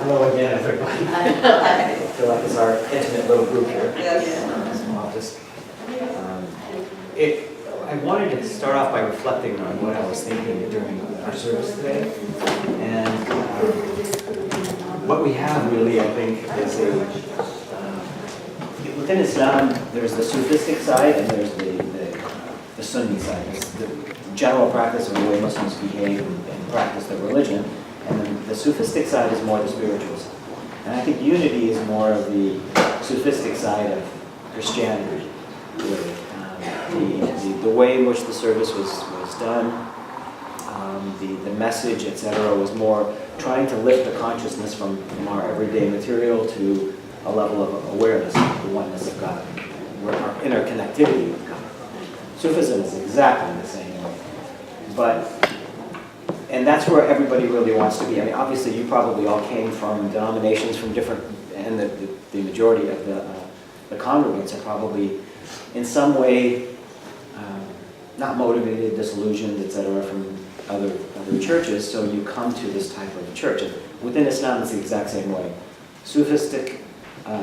Hello again, everybody. I feel like it's our intimate little group here. Yes. So I'll just, I wanted to start off by reflecting on what I was thinking during our service today. And what we have really, I think, is within Islam, there's the Sufistic side and there's the Sunni side. It's the general practice of the way Muslims behave and practice their religion. And then the Sufistic side is more the spiritual side. And I think unity is more of the Sufistic side of Christianity, really. The way in which the service was done, the message, etc., was more trying to lift the consciousness from our everyday material to a level of awareness of the oneness of God, where our interconnectivity with God. Sufism is exactly the same way. And that's where everybody really wants to be. I mean, obviously, you probably all came from denominations from different, and the majority of the congregants are probably in some way not motivated, disillusioned, etc., from other churches. So you come to this type of church. And within Islam, it's the exact same way. Sufistic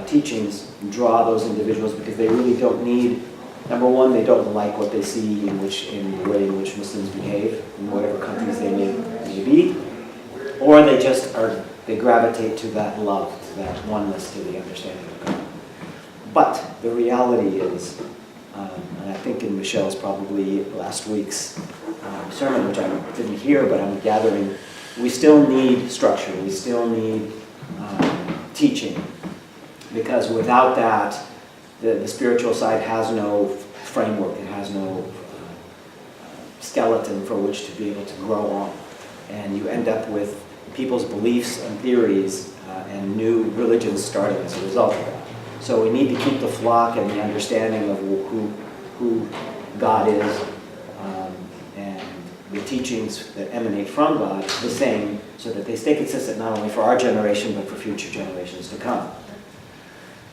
teachings draw those individuals because they really don't need. Number one, they don't like what they see in the way in which Muslims behave in whatever countries they may be, or they gravitate to that love, to that oneness, to the understanding of God. But the reality is, and I think in Michelle's probably last week's sermon, which I didn't hear, but I'm gathering, we still need structure, we still need teaching, because without that, the spiritual side has no framework, it has no skeleton for which to be able to grow on. And you end up with people's beliefs and theories and new religions starting as a result of that. So we need to keep the flock and the understanding of who God is and the teachings that emanate from God the same, so that they stay consistent not only for our generation but for future generations to come.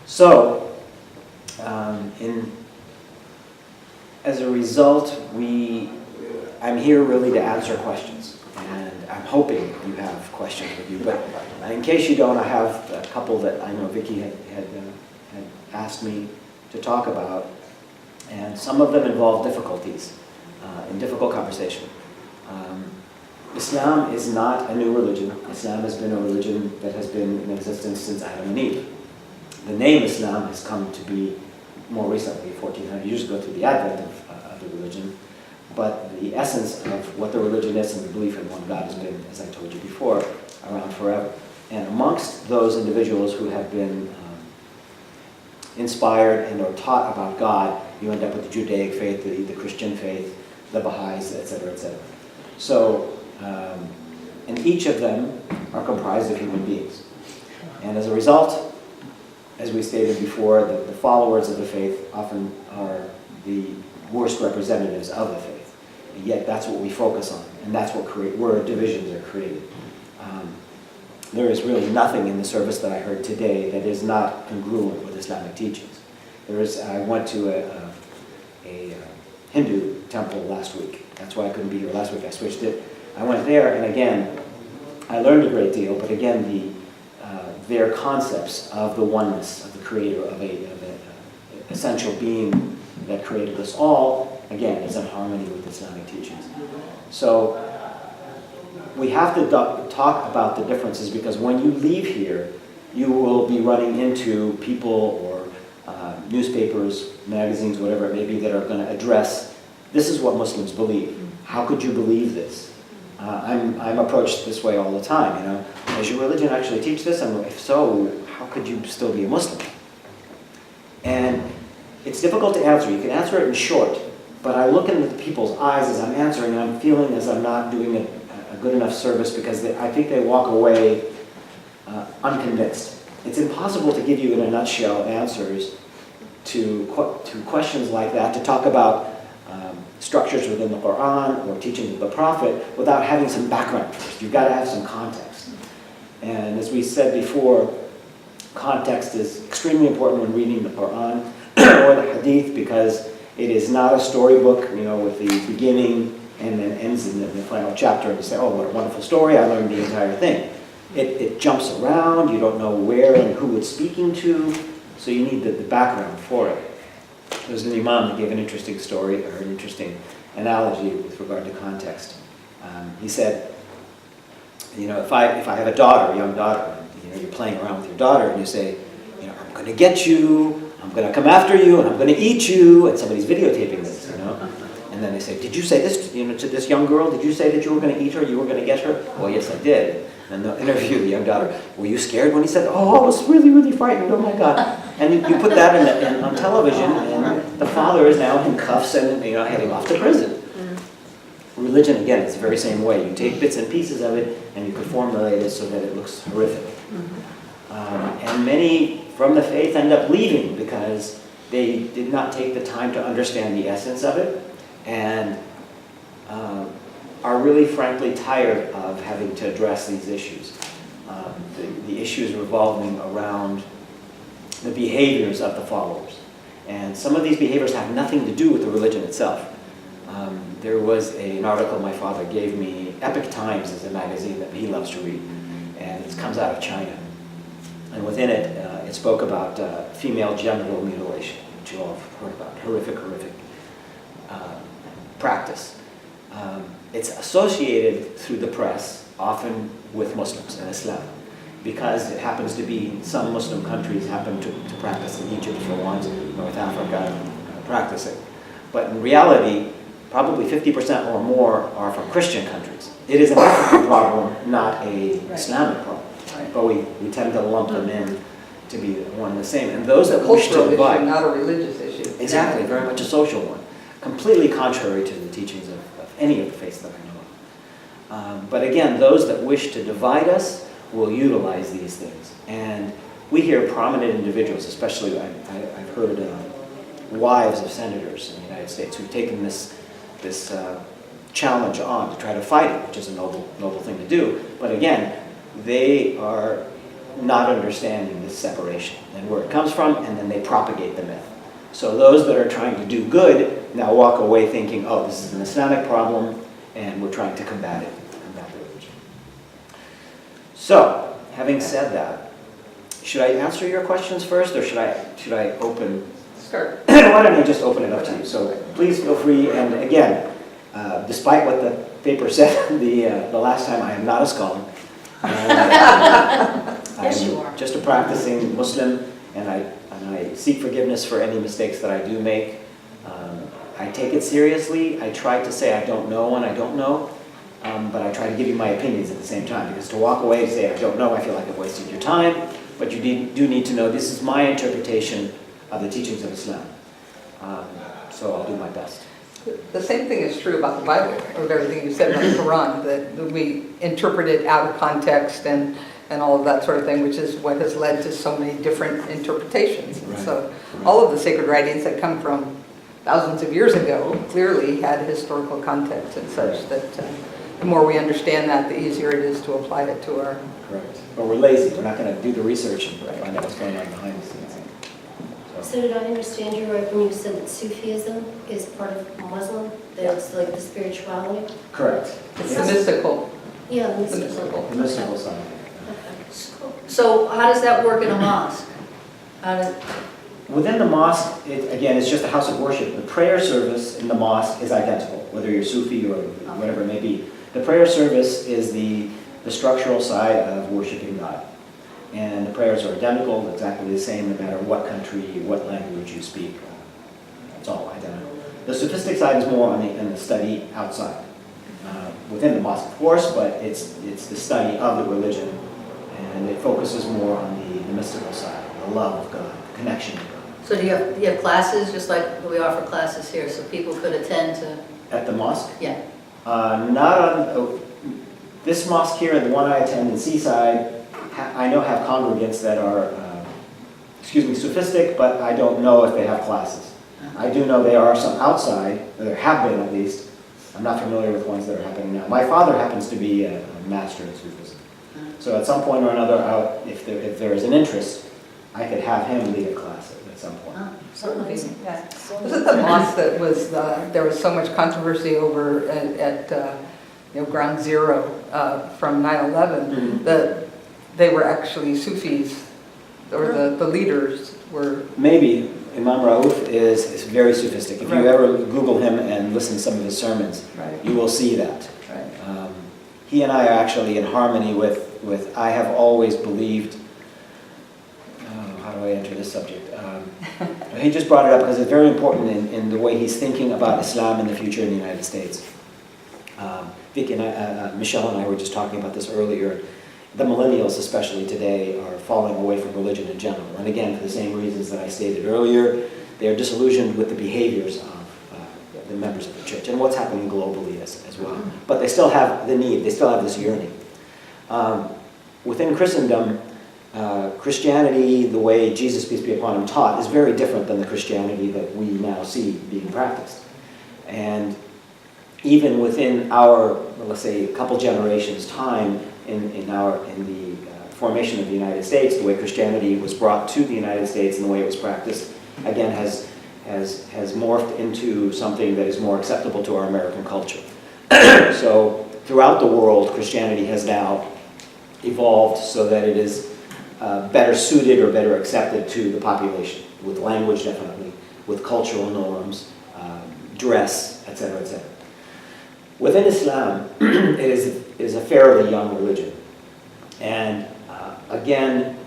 So, as a result, I'm here really to answer questions, and I'm hoping you have questions with you. But in case you don't, I have a couple that I know Vicky had asked me to talk about, and some of them involve difficulties in difficult conversation. Islam is not a new religion. Islam has been a religion that has been in existence since Adam and Eve. The name Islam has come to be more recently, 1400 years ago, through the advent of the religion. But the essence of what the religion is and the belief in one God has been, as I told you before, around forever. And amongst those individuals who have been inspired and or taught about God, you end up with the Judaic faith, the Christian faith, the Baha'is, etc., etc. So, and each of them are comprised of human beings. And as a result, as we stated before, the followers of the faith often are the worst representatives of the faith. And yet that's what we focus on, and that's where divisions are created. There is really nothing in the service that I heard today that is not congruent with Islamic teachings. I went to a Hindu temple last week. That's why I couldn't be here last week. I switched it. I went there, and again, I learned a great deal, but again, their concepts of the oneness of the creator, of an essential being that created us all, again, is in harmony with Islamic teachings. So we have to talk about the differences, because when you leave here, you will be running into people or newspapers, magazines, whatever it may be, that are going to address, this is what Muslims believe. How could you believe this? I'm approached this way all the time, Does your religion actually teach this? And if so, how could you still be a Muslim? And it's difficult to answer. You can answer it in short, but I look into people's eyes as I'm answering, and I'm feeling as I'm not doing a good enough service, because I think they walk away unconvinced. It's impossible to give you in a nutshell answers to questions like that, to talk about structures within the Quran or teachings of the Prophet without having some background first. You've got to have some context. And as we said before, context is extremely important when reading the Quran or the Hadith, because it is not a storybook, with the beginning and then ends in the final chapter, and you say, oh, what a wonderful story, I learned the entire thing. It jumps around, you don't know where and who it's speaking to, so you need the background for it. There was an imam that gave an interesting story, or an interesting analogy with regard to context. He said, if I have a daughter, a young daughter, and you're playing around with your daughter, and you say, I'm going to get you, I'm going to come after you, and I'm going to eat you, and somebody's videotaping this, And then they say, did you say this, to this young girl? Did you say that you were going to eat her, you were going to get her? Well, yes, I did. And they'll interview the young daughter. Were you scared when he said, oh, I was really, really frightened, oh my God. And you put that on television, and the father is now in cuffs and heading off to prison. Religion, again, it's the very same way. You take bits and pieces of it, and you can formulate it so that it looks horrific. And many from the faith end up leaving because they did not take the time to understand the essence of it, and are really, frankly, tired of having to address these issues. The issues revolving around the behaviors of the followers. And some of these behaviors have nothing to do with the religion itself. There was an article my father gave me. Epic Times is a magazine that he loves to read, and it comes out of China. And within it, it spoke about female genital mutilation, which you all have heard about. Horrific practice. It's associated through the press, often with Muslims and Islam, because it happens to be some Muslim countries happen to practice in Egypt, for one, North Africa practice it. But in reality, probably 50% or more are from Christian countries. It is an African problem, not a Islamic problem. But we tend to lump them in to be one and the same. And those that wish to divide, not a religious issue. Exactly, very much a social one. Completely contrary to the teachings of any of the faiths that I know of. But again, those that wish to divide us will utilize these things. And we hear prominent individuals, especially I've heard wives of senators in the United States who've taken this challenge on to try to fight it, which is a noble thing to do. But again, they are not understanding this separation and where it comes from, and then they propagate the myth. So those that are trying to do good now walk away thinking, oh, this is an Islamic problem, and we're trying to combat it, combat the religion. So, having said that, should I answer your questions first, or should I open? Start. Why don't I just open it up to you? So please feel free. And again, despite what the paper said the last time, I am not a scholar. Yes, you are. Just a practicing Muslim, and I seek forgiveness for any mistakes that I do make. I take it seriously. I try to say I don't know when I don't know, but I try to give you my opinions at the same time, because to walk away and say I don't know, I feel like I've wasted your time. But you do need to know this is my interpretation of the teachings of Islam. So I'll do my best. The same thing is true about the Bible, of everything you said about the Quran, that we interpret it out of context and all of that sort of thing, which is what has led to so many different interpretations. Right. So all of the sacred writings that come from thousands of years ago clearly had historical context and such that the more we understand that, the easier it is to apply it to our... Correct. But we're lazy. We're not going to do the research and find out what's going on behind the scenes. So did I understand you right when you said that Sufism is part of Muslim? That it's like the spirituality? Correct. It's the mystical. Yeah, the mystical. The mystical side. Okay. So how does that work in a mosque? Within the mosque, again, it's just a house of worship. The prayer service in the mosque is identical, whether you're Sufi or whatever it may be. The prayer service is the structural side of worshiping God. And the prayers are identical, exactly the same, no matter what country, what language you speak. It's all identical. The sophistic side is more on the study outside. Within the mosque, of course, but it's the study of the religion, and it focuses more on the mystical side, the love of God, the connection to God. So do you have classes, just like we offer classes here, so people could attend to? At the mosque? Yeah. Not on this mosque here, and the one I attend in Seaside, I know have congregants that are, sophistic, but I don't know if they have classes. I do know there are some outside, or there have been at least. I'm not familiar with ones that are happening now. My father happens to be a master in Sufism. So at some point or another, if there is an interest, I could have him lead a class at some point. So amazing. Yeah. Was it the mosque that was, there was so much controversy over at Ground Zero from 9/11? they were actually Sufis, or the leaders were. Maybe Imam Rauf is very sophisticated. If you Right. ever Google him and listen to some of his sermons, Right. you will see that. Right. He and I are actually in harmony with I have always believed, how do I enter this subject? He just brought it up because it's very important in the way he's thinking about Islam in the future in the United States. Vicky and Michelle and I were just talking about this earlier. The millennials, especially today, are falling away from religion in general. And again, for the same reasons that I stated earlier, they are disillusioned with the behaviors of the members of the church and what's happening globally as well. But they still have the need, they still have this yearning. Within Christendom, Christianity, the way Jesus, peace be upon him, taught is very different than the Christianity that we now see being practiced. And even within our, let's say, a couple generations' time in the formation of the United States, the way Christianity was brought to the United States and the way it was practiced, again, has morphed into something that is more acceptable to our American culture. So throughout the world, Christianity has now evolved so that it is better suited or better accepted to the population, with language definitely, with cultural norms, dress, etc., etc. Within Islam, it is a fairly young religion. And again,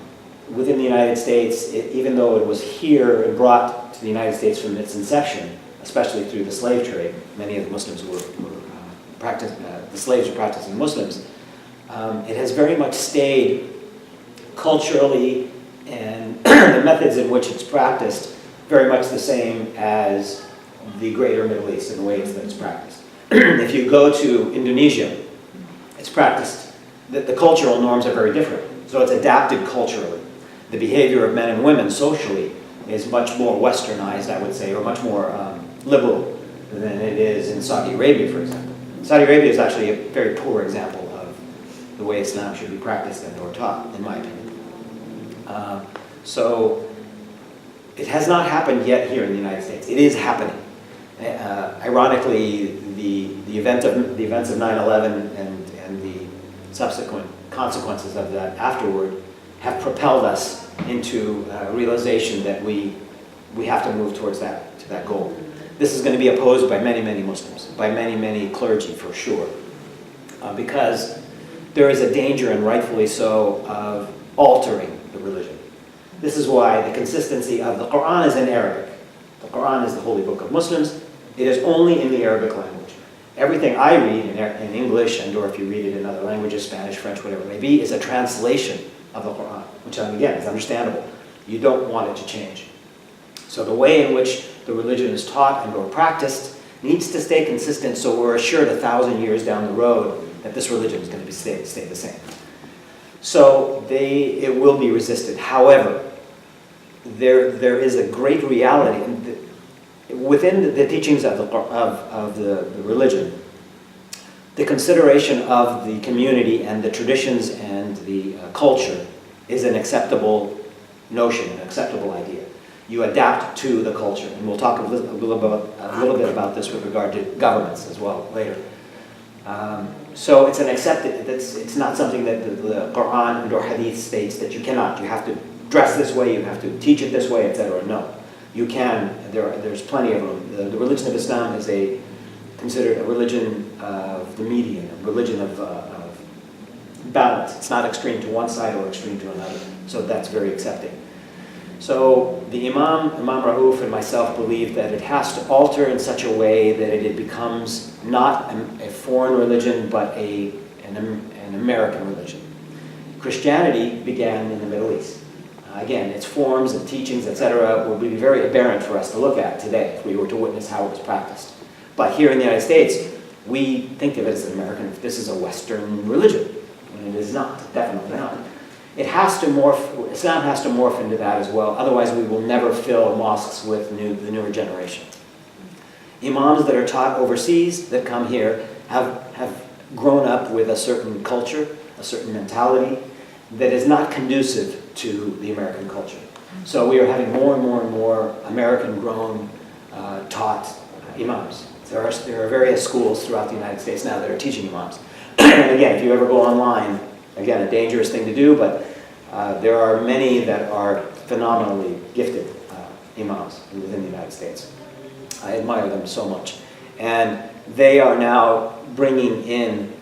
within the United States, even though it was here and brought to the United States from its inception, especially through the slave trade, many of the Muslims were the slaves were practicing Muslims, it has very much stayed culturally and the methods in which it's practiced very much the same as the greater Middle East in the ways that it's practiced. If you go to Indonesia, it's practiced, the cultural norms are very different. So it's adapted culturally. The behavior of men and women socially is much more westernized, I would say, or much more liberal than it is in Saudi Arabia, for example. Saudi Arabia is actually a very poor example of the way Islam should be practiced and or taught, in my opinion. So it has not happened yet here in the United States. It is happening. Ironically, the events of 9/11 and the subsequent consequences of that afterward have propelled us into a realization that we have to move towards that goal. This is going to be opposed by many, many Muslims, by many, many clergy for sure, because there is a danger, and rightfully so, of altering the religion. This is why the consistency of the Quran is in Arabic. The Quran is the holy book of Muslims. It is only in the Arabic language. Everything I read in English, and or if you read it in other languages, Spanish, French, whatever it may be, is a translation of the Quran, which again is understandable. You don't want it to change. So the way in which the religion is taught and or practiced needs to stay consistent, so we're assured 1,000 years down the road that this religion is going to stay the same. So it will be resisted. However, there is a great reality within the teachings of the religion. The consideration of the community and the traditions and the culture is an acceptable notion, an acceptable idea. You adapt to the culture, and we'll talk a little bit about this with regard to governments as well later. So it's an accepted. It's not something that the Quran or Hadith states that you cannot. You have to dress this way. You have to teach it this way, etc. No, you can. There's plenty of room. The religion of Islam is considered a religion of the median, a religion of balance. It's not extreme to one side or extreme to another. So that's very accepting. So the Imam Rauf and myself believe that it has to alter in such a way that it becomes not a foreign religion, but an American religion. Christianity began in the Middle East. Again, its forms and teachings, etc., would be very aberrant for us to look at today if we were to witness how it was practiced. But here in the United States, we think of it as an American, this is a Western religion, when it is not, definitely not. It has to morph, Islam has to morph into that as well, otherwise we will never fill mosques with the newer generation. Imams that are taught overseas, that come here, have grown up with a certain culture, a certain mentality, that is not conducive to the American culture. So we are having more and more and more American-grown, taught imams. There are various schools throughout the United States now that are teaching imams. And again, if you ever go online, Again, a dangerous thing to do, but there are many that are phenomenally gifted imams within the United States. I admire them so much. And they are now bringing in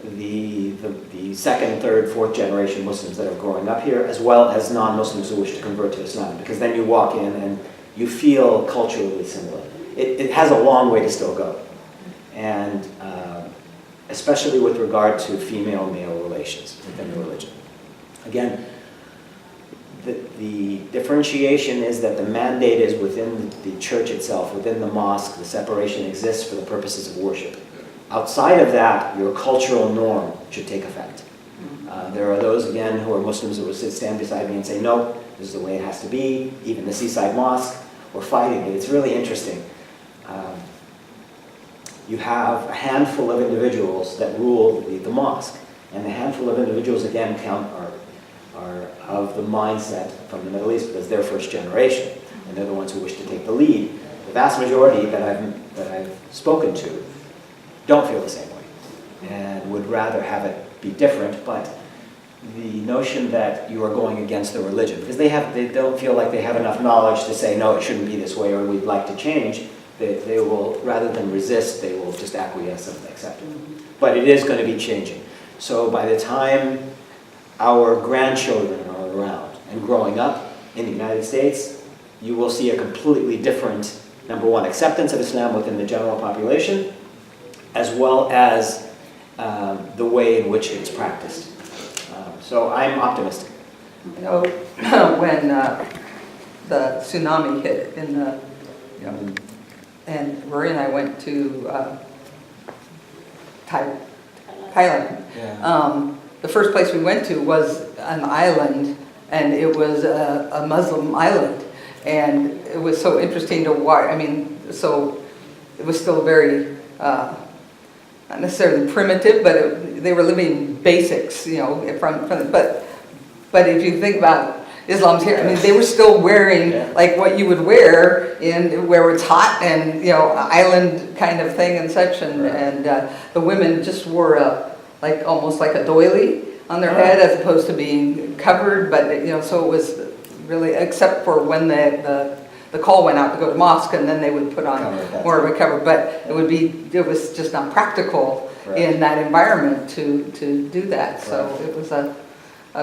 the second, third, fourth generation Muslims that are growing up here, as well as non-Muslims who wish to convert to Islam, because then you walk in and you feel culturally similar. It has a long way to still go. And especially with regard to female-male relations within the religion. Again, the differentiation is that the mandate is within the church itself, within the mosque. The separation exists for the purposes of worship. Outside of that, your cultural norm should take effect. There are those, again, who are Muslims who will stand beside me and say, no, this is the way it has to be. Even the Seaside Mosque, we're fighting it. It's really interesting. You have a handful of individuals that rule the mosque. And the handful of individuals, again, are of the mindset from the Middle East because they're first generation. And they're the ones who wish to take the lead. The vast majority that I've spoken to don't feel the same way and would rather have it be different, but the notion that you are going against the religion, because they don't feel like they have enough knowledge to say, no, it shouldn't be this way or we'd like to change, they will, rather than resist, they will just acquiesce and accept it. But it is going to be changing. So by the time our grandchildren are around and growing up in the United States, you will see a completely different, number one, acceptance of Islam within the general population, as well as the way in which it's practiced. So I'm optimistic. You know, when the tsunami hit in the, and Rory and I went to Thailand. Yeah. The first place we went to was an island, and it was a Muslim island. And it was so interesting to watch. I mean, so it was still very, not necessarily primitive, but they were living basics, you know, but if you think about Islam's here, I mean, they were still wearing like what you would wear in where it's hot and, you know, island kind of thing and such. And the women just wore like almost like a doily on their head as opposed to being covered. But, you know, so it was really, except for when the call went out to go to mosque, and then they would put on more of a cover. But it was just not practical in that environment to do that. So it was a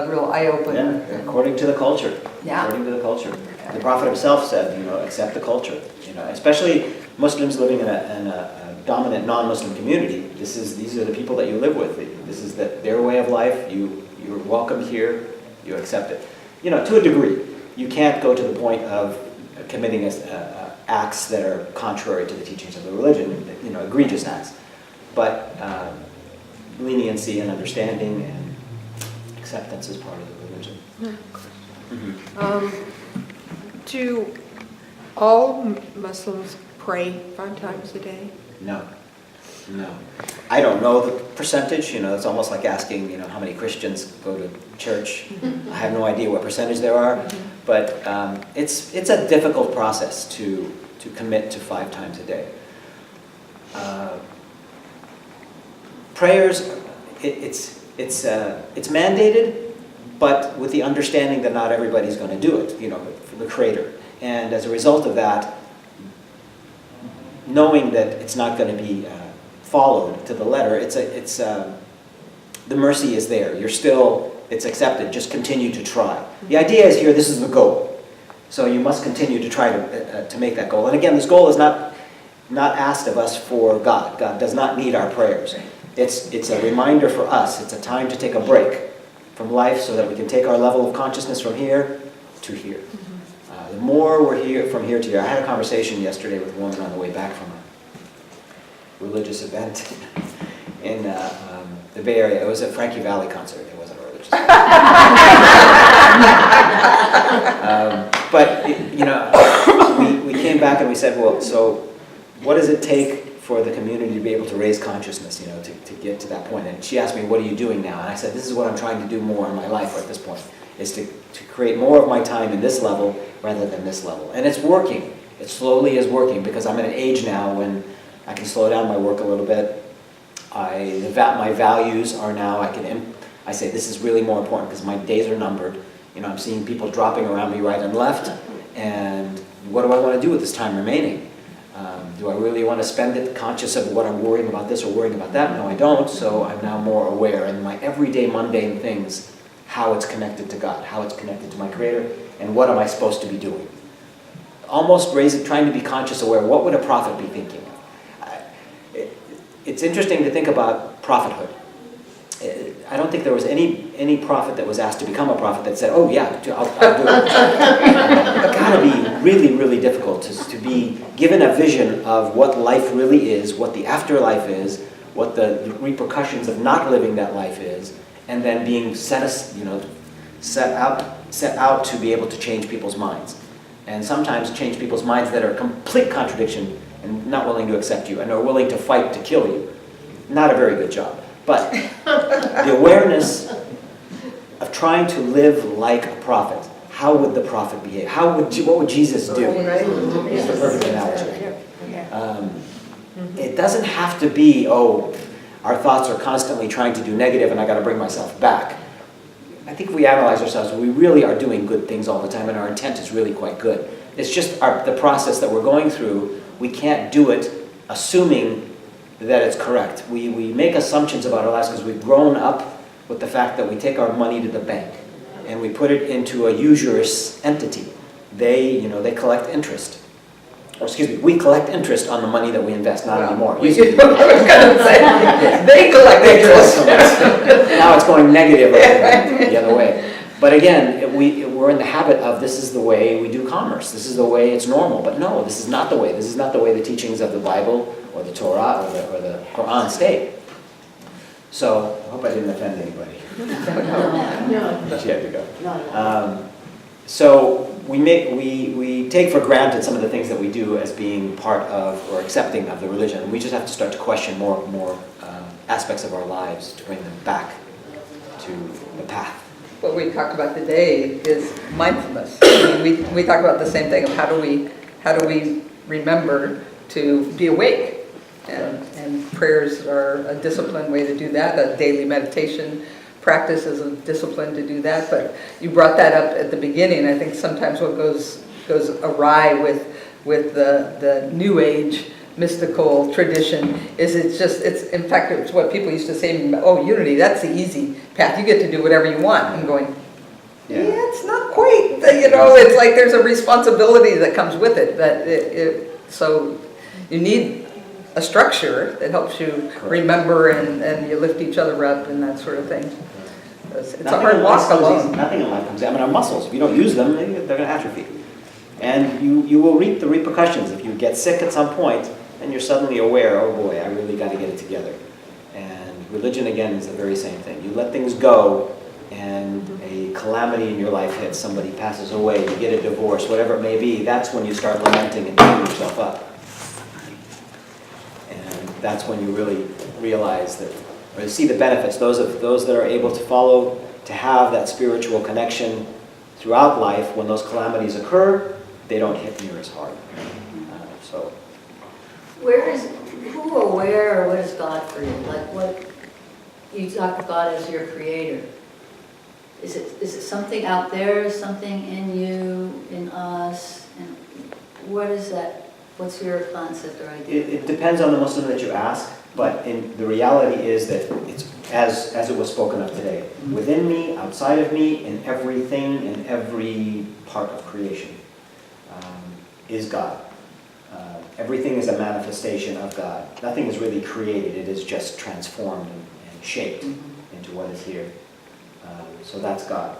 real eye-opener. Yeah, according to the culture. Yeah. According to the culture. The Prophet himself said, you know, accept the culture. You know, especially Muslims living in a dominant non-Muslim community. These are the people that you live with. This is their way of life. You're welcome here. You accept it. You know, to a degree. You can't go to the point of committing acts that are contrary to the teachings of the religion. You know, egregious acts. But leniency and understanding and acceptance is part of the religion. Do all Muslims pray 5 times a day? No. I don't know the percentage. You know, it's almost like asking, you know, how many Christians go to church. I have no idea what percentage there are, but it's a difficult process to commit to 5 times a day. Prayers, it's mandated, but with the understanding that not everybody's going to do it, you know, for the Creator. And as a result of that, knowing that it's not going to be followed to the letter, the mercy is there. It's accepted. Just continue to try. The idea is here, this is the goal. So you must continue to try to make that goal. And again, this goal is not asked of us for God. God does not need our prayers. It's a reminder for us. It's a time to take a break from life so that we can take our level of consciousness from here to here. The more we're here, from here to here. I had a conversation yesterday with a woman on the way back from a religious event in the Bay Area. It was a Frankie Valli concert. It wasn't a religious event. But, you know, we came back and we said, well, so what does it take for the community to be able to raise consciousness, you know, to get to that point? And she asked me, what are you doing now? And I said, this is what I'm trying to do more in my life at this point, is to create more of my time in this level rather than this level. And it's working. It slowly is working because I'm at an age now when I can slow down my work a little bit. My values are now, I I say this is really more important because my days are numbered. You know, I'm seeing people dropping around me right and left, and what do I want to do with this time remaining? Do I really want to spend it conscious of what I'm worrying about this or worrying about that? No, I don't, so I'm now more aware in my everyday mundane things, how it's connected to God, how it's connected to my Creator, and what am I supposed to be doing? Almost trying to be conscious aware, what would a prophet be thinking? It's interesting to think about prophethood. I don't think there was any prophet that was asked to become a prophet that said, oh yeah, I'll do it. It's got to be really, really difficult to be given a vision of what life really is, what the afterlife is, what the repercussions of not living that life is, and then being set out to be able to change people's minds. And sometimes change people's minds that are complete contradiction and not willing to accept you and are willing to fight to kill you. Not a very good job. But the awareness of trying to live like a prophet. How would the prophet behave? What would Jesus do? Is the perfect analogy. It doesn't have to be, oh, our thoughts are constantly trying to do negative and I got to bring myself back. I think if we analyze ourselves, we really are doing good things all the time and our intent is really quite good. It's just the process that we're going through. We can't do it assuming that it's correct. We make assumptions about our lives because we've grown up with the fact that we take our money to the bank and we put it into a usurious entity. They collect interest. Or excuse me, we collect interest on the money that we invest, not anymore. I was going to say, they collect interest. Now it's going negative the other way. But again, we're in the habit of this is the way we do commerce. This is the way it's normal. But no, this is not the way. This is not the way the teachings of the Bible or the Torah or the Quran state. So I hope I didn't offend anybody. No. But you had to go. No. So we take for granted some of the things that we do as being part of or accepting of the religion. We just have to start to question more aspects of our lives to bring them back to the path. What we talked about today is mindfulness. I mean, we talk about the same thing of how do we remember to be awake, and prayers are a disciplined way to do that. A daily meditation practice is a discipline to do that. But you brought that up at the beginning. I think sometimes what goes awry with the New Age mystical tradition is it's in fact it's what people used to say, oh, unity, that's the easy path, you get to do whatever you want. I'm going, yeah, it's not quite, it's like there's a responsibility that comes with it, so you need a structure that helps you remember and you lift each other up and that sort of thing. It's a hard walk alone. Nothing in life comes easy. I mean, our muscles, if you don't use them, they're going to atrophy. And you will reap the repercussions. If you get sick at some point, then you're suddenly aware, oh boy, I really got to get it together. And religion, again, is the very same thing. You let things go, and a calamity in your life hits, somebody passes away, you get a divorce, whatever it may be, that's when you start lamenting and beating yourself up. And that's when you really realize that, or see the benefits, those that are able to follow, to have that spiritual connection throughout life, when those calamities occur, they don't hit near as hard. So, who or where or what is God for you? Like what, you talk of God as your creator. Is it something out there, something in you, in us? And what is that? What's your concept or idea? it depends on the Muslim that you ask, but the reality is that it's as it was spoken of today. Within me, outside of me, in everything, in every part of creation, is God. Everything is a manifestation of God. Nothing is really created, it is just transformed and shaped into what is here. So that's God.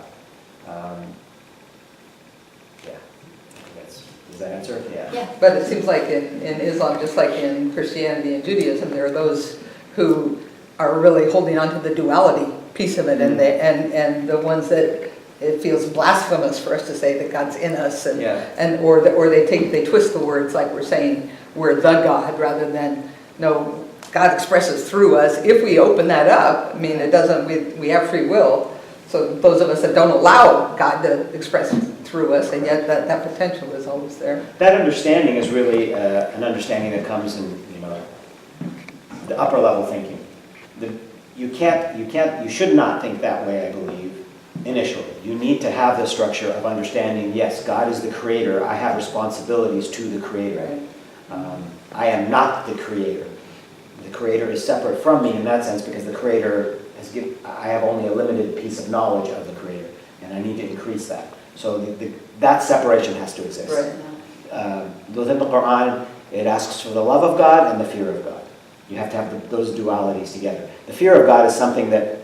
Does that answer it? Yeah. But it seems like in Islam, just like in Christianity and Judaism, there are those who are really holding on to the duality piece of it, and the ones that it feels blasphemous for us to say that God's in us, or they twist the words, like we're saying we're the God rather than no, God expresses through us. If we open that up, I mean, it doesn't. We have free will. So those of us that don't allow God to express through us, and yet that potential is always there. That understanding is really an understanding that comes in the upper level thinking. you should not think that way, I believe, initially. You need to have the structure of understanding, yes, God is the creator, I have responsibilities to the creator. I am not the creator. The creator is separate from me in that sense because the creator I have only a limited piece of knowledge of the creator, and I need to increase that. So that separation has to exist. Within the Quran, it asks for the love of God and the fear of God. You have to have those dualities together. The fear of God is something that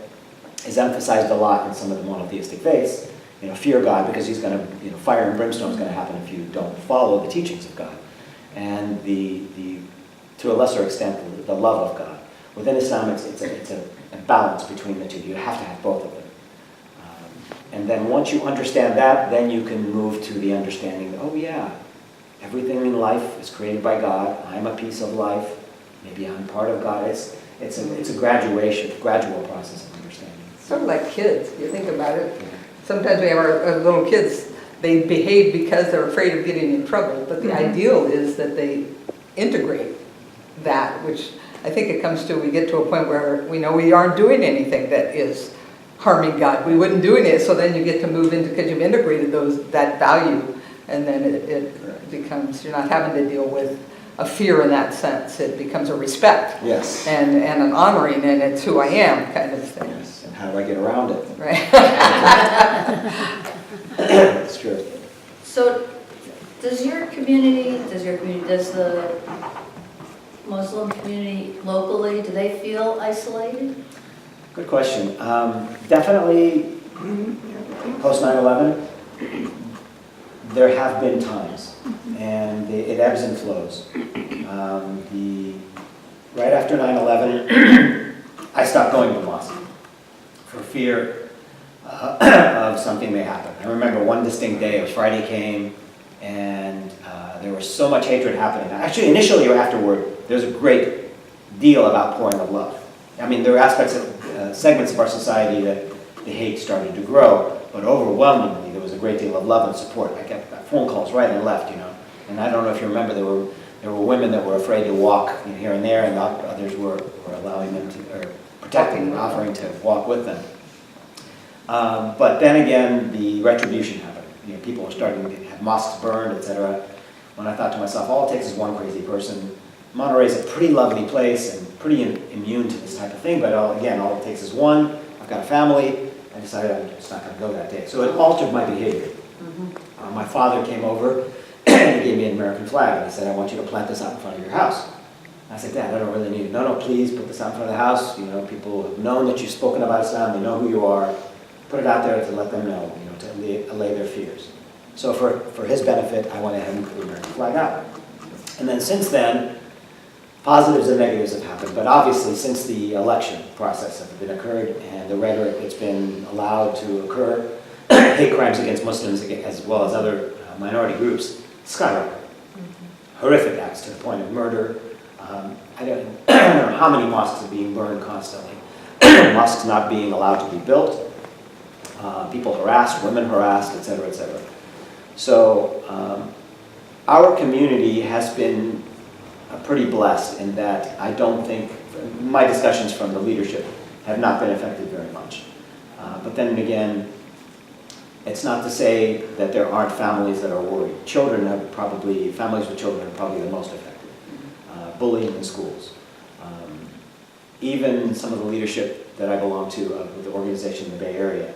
is emphasized a lot in some of the monotheistic faiths. Fear God because he's going to, fire and brimstone is going to happen if you don't follow the teachings of God. And to a lesser extent, the love of God. Within Islam, it's a balance between the two. You have to have both of them. And then once you understand that, then you can move to the understanding that, oh yeah, everything in life is created by God. I'm a piece of life. Maybe I'm part of God. It's a gradual process of understanding. Sort of like kids, you think about it. Sometimes we have our little kids, they behave because they're afraid of getting in trouble, but the ideal is that they integrate that, which I think it comes to, we get to a point where we know we aren't doing anything that is harming God. We wouldn't do it, so then you get to move into, because you've integrated that value, and then it becomes, you're not having to deal with a fear in that sense. It becomes a respect. Yes. And an honoring, and it's who I am kind of thing. Yes. And how do I get around it? Right. That's true. So, does the Muslim community locally, do they feel isolated? Good question. Definitely post 9/11, there have been times, and it ebbs and flows. Right after 9/11, I stopped going to the mosque for fear of something may happen. I remember one distinct day, it was Friday came, and there was so much hatred happening. Actually, initially or afterward, there's a great deal of outpouring of love. I mean, there are aspects of segments of our society that the hate started to grow, but overwhelmingly there was a great deal of love and support. I got phone calls right and left, and I don't know if you remember, there were women that were afraid to walk here and there, and others were allowing them to, or protecting and offering to walk with them. But then again, the retribution happened. People were starting to have mosques burned, etc. When I thought to myself, all it takes is one crazy person. Monterey is a pretty lovely place and pretty immune to this type of thing, but all it takes is one. I've got a family. I decided I'm just not going to go that day. So it altered my behavior. My father came over and he gave me an American flag. And he said, I want you to plant this out in front of your house. I said, Dad, I don't really need it. No, please put this out in front of the house. People have known that you've spoken about Islam. They know who you are. Put it out there to let them know, to allay their fears. So for his benefit, I went ahead and put the American flag out. And then since then, positives and negatives have happened. But obviously, since the election process has been occurred and the rhetoric that's been allowed to occur, hate crimes against Muslims as well as other minority groups skyrocket. Horrific acts to the point of murder. I don't know how many mosques are being burned constantly. Mosques not being allowed to be built. People harassed, women harassed, etc., etc. So our community has been pretty blessed in that I don't think, my discussions from the leadership have not been affected very much. But then again, it's not to say that there aren't families that are worried. Families with children are probably the most affected. Bullying in schools. Even some of the leadership that I belong to with the organization in the Bay Area,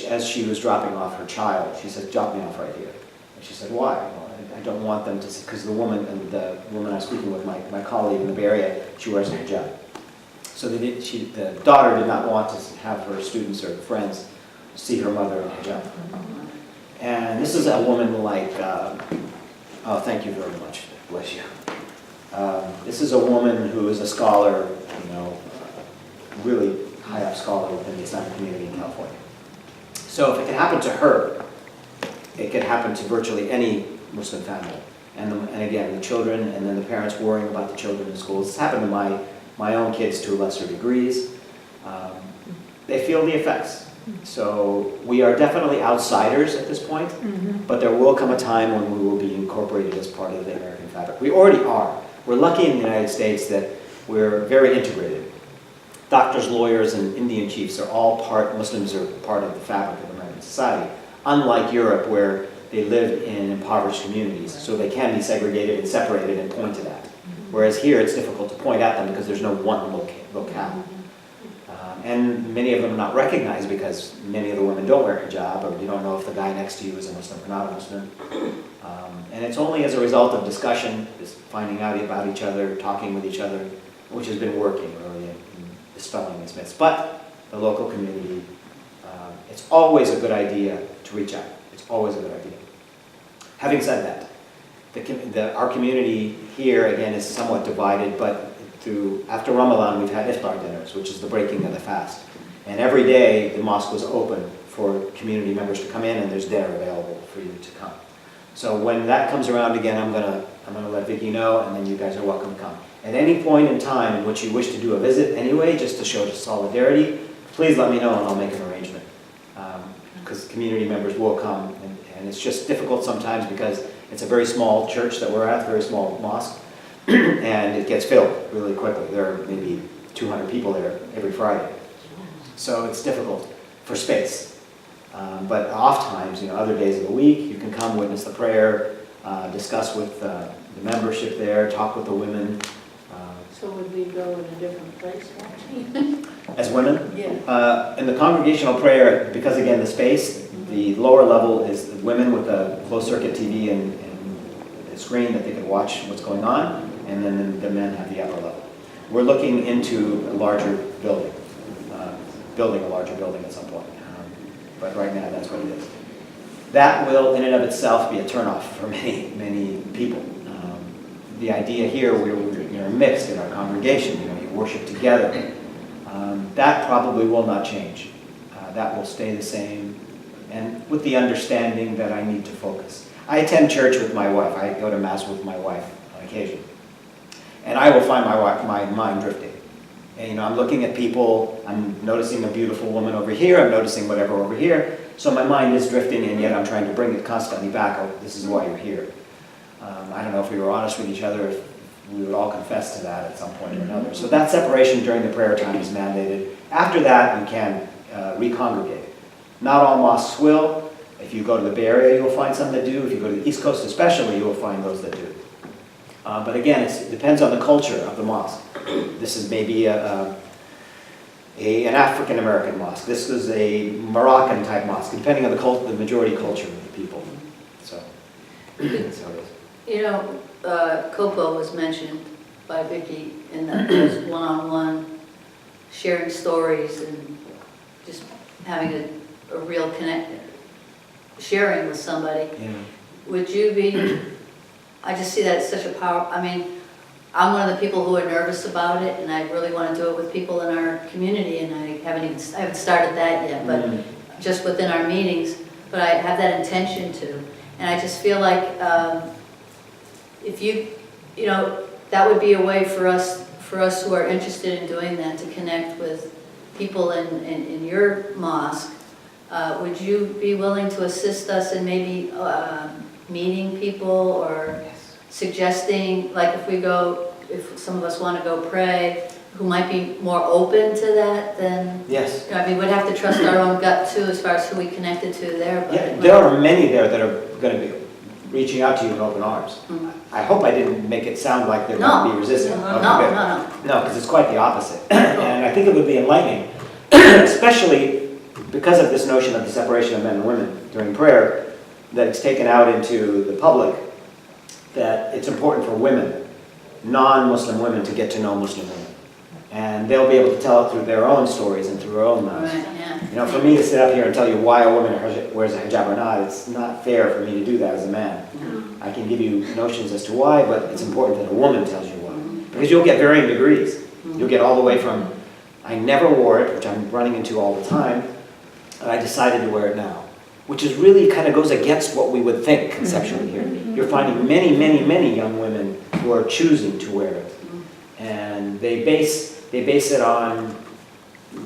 as she was dropping off her child, she said, drop me off right here. And she said, why? Well, I don't want them to see, because the woman I was speaking with, my colleague in the Bay Area, she wears a hijab. So the daughter did not want to have her students or friends see her mother in a hijab. And this is a woman like, oh, thank you very much, bless you. This is a woman who is a scholar, really high up scholar within the Islamic community in California. So if it can happen to her, it can happen to virtually any Muslim family. And again, the children and then the parents worrying about the children in schools. It's happened to my own kids to lesser degrees. They feel the effects. So we are definitely outsiders at this point, but there will come a time when we will be incorporated as part of the American fabric. We already are. We're lucky in the United States that we're very integrated. Doctors, lawyers, and Indian chiefs are all Muslims are part of the fabric of American society, unlike Europe where they live in impoverished communities, so they can be segregated and separated and pointed at. Whereas here it's difficult to point at them because there's no one locale. And many of them are not recognized because many of the women don't wear hijab, or you don't know if the guy next to you is a Muslim or not a Muslim. And it's only as a result of discussion, just finding out about each other, talking with each other, which has been working really in dispelling these myths. But the local community, it's always a good idea to reach out. It's always a good idea. Having said that, our community here, again, is somewhat divided, but after Ramadan, we've had iftar dinners, which is the breaking of the fast. And every day, the mosque was open for community members to come in, and there's dinner available for you to come. So when that comes around again, I'm gonna let Vicky know, and then you guys are welcome to come. At any point in time in which you wish to do a visit anyway, just to show solidarity, please let me know and I'll make an arrangement. Because community members will come, and it's just difficult sometimes because it's a very small church that we're at, very small mosque, and it gets filled really quickly. There are maybe 200 people there every Friday. So it's difficult for space. But oft times, other days of the week, you can come witness the prayer, discuss with the membership there, talk with the women. So would we go in a different place, actually? As women? Yeah. In the congregational prayer, because again, the space, the lower level is the women with a closed circuit TV and a screen that they can watch what's going on, and then the men have the upper level. We're looking into a larger building, building a larger building at some point. But right now, that's what it is. That will, in and of itself, be a turnoff for many, many people. The idea here, we're mixed in our congregation. You worship together. That probably will not change. That will stay the same, and with the understanding that I need to focus. I attend church with my wife. I go to Mass with my wife on occasion. And I will find my mind drifting. And, I'm looking at people, I'm noticing a beautiful woman over here, I'm noticing whatever over here, so my mind is drifting, and yet I'm trying to bring it constantly back. Oh, this is why you're here. I don't know if we were honest with each other, if we would all confess to that at some point or another. So that separation during the prayer time is mandated. After that, you can recongregate. Not all mosques will. If you go to the Bay Area, you'll find some that do. If you go to the East Coast especially, you will find those that do. But again, it depends on the culture of the mosque. This is maybe an African American mosque. This is a Moroccan type mosque, depending on the majority culture of the people. So that's how it is. Coco was mentioned by Vicky in those one-on-one sharing stories and just having a real sharing with somebody. Yeah. Would you be, I just see that as such a power, I'm one of the people who are nervous about it, and I really want to do it with people in our community, and I haven't started that yet, but just within our meetings, but I have that intention to. And I just feel like if that would be a way for us who are interested in doing that to connect with people in your mosque. Would you be willing to assist us in maybe meeting people or suggesting, like if some of us want to go pray, who might be more open to that than... Yes. We'd have to trust our own gut too as far as who we connected to there. But Yeah, there are many there that are going to be reaching out to you in open arms. I hope I didn't make it sound like they're going to be resistant. No, because it's quite the opposite. And I think it would be enlightening, especially because of this notion of the separation of men and women during prayer, that it's taken out into the public, that it's important for women, non-Muslim women, to get to know Muslim women. And they'll be able to tell it through their own stories and through their own mouths. Right, yeah. For me to sit up here and tell you why a woman wears a hijab or not, it's not fair for me to do that as a man. I can give you notions as to why, but it's important that a woman tells you why. Because you'll get varying degrees. You'll get all the way from, I never wore it, which I'm running into all the time, and I decided to wear it now. Which is really kind of goes against what we would think conceptually here. You're finding many, many, many young women who are choosing to wear it. And they base it on,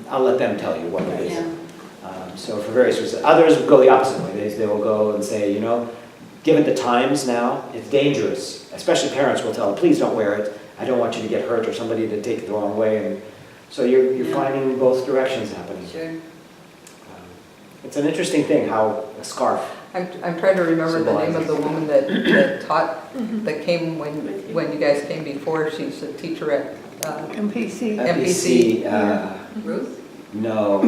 I'll let them tell you what it is. So for various reasons. Others go the opposite way. They will go and say, given the times now, it's dangerous. Especially parents will tell, please don't wear it. I don't want you to get hurt or somebody to take it the wrong way. And so you're finding both directions happening. Sure. It's an interesting thing how a scarf. I'm trying to remember the name of the woman that taught, that came when you guys came before. She's a teacher at MPC. MPC. Ruth? No,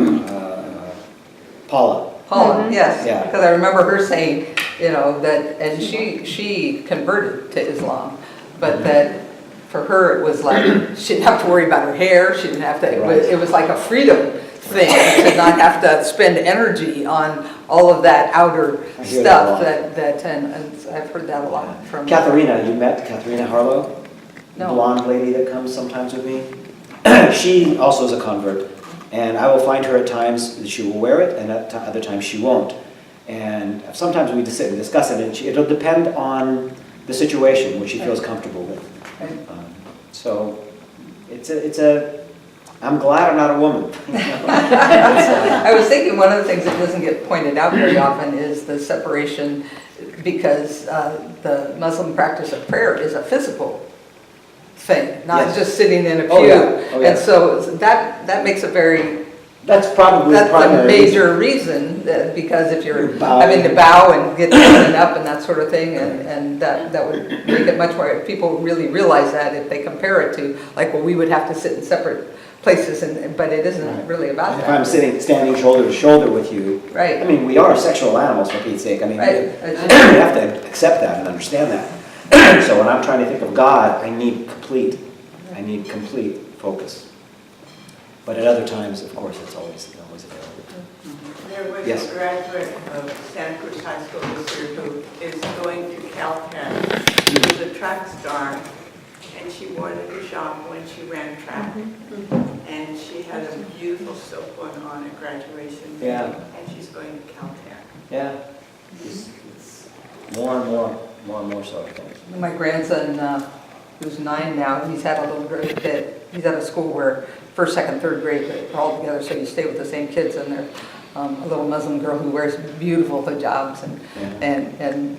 Paula. Paula, yes, Yeah. because I remember her saying, you know, that, and she converted to Islam, but that for her it was like, she didn't have to worry about her hair, she didn't have to, it was like a freedom thing to not have to spend energy on all of that outer stuff and I've heard that a lot from. Katharina, you met Katharina Harlow? No. The blonde lady that comes sometimes with me? She also is a convert. And I will find her at times that she will wear it, and at other times she won't. And sometimes we just sit and discuss it, and it'll depend on the situation, which she feels comfortable with. So I'm glad I'm not a woman. I was thinking one of the things that doesn't get pointed out very often is the separation, because the Muslim practice of prayer is a physical thing, not Yes. just sitting in a pew. Oh, yeah. Oh, yeah. And so that makes it very, That's probably the that's primary a major reason, because if you're You're bowing. having to bow and get standing up and that sort of thing, and that would make it much more, if people really realize that, if they compare it to, like, well, we would have to sit in separate places, but it isn't Right. really about If that. I'm standing shoulder to shoulder with you, Right. I mean, we are sexual animals, for Pete's sake. I mean, Right. we have to accept that and understand that. So when I'm trying to think of God, I need complete focus. But at other times, of course, it's always available. There was Yes. a graduate of Santa Cruz High School this year who is going to Caltech. She was a track star, and she wanted to shop when she ran track. And she had a beautiful silk one on at graduation. Yeah. And she's going to Caltech. Yeah. It's more and more so, I think. My grandson, who's 9 now, he's had a little bit, he's at a school where first, second, third grade, they're all together, so you stay with the same kids, and they're a little Muslim girl who wears beautiful hijabs, and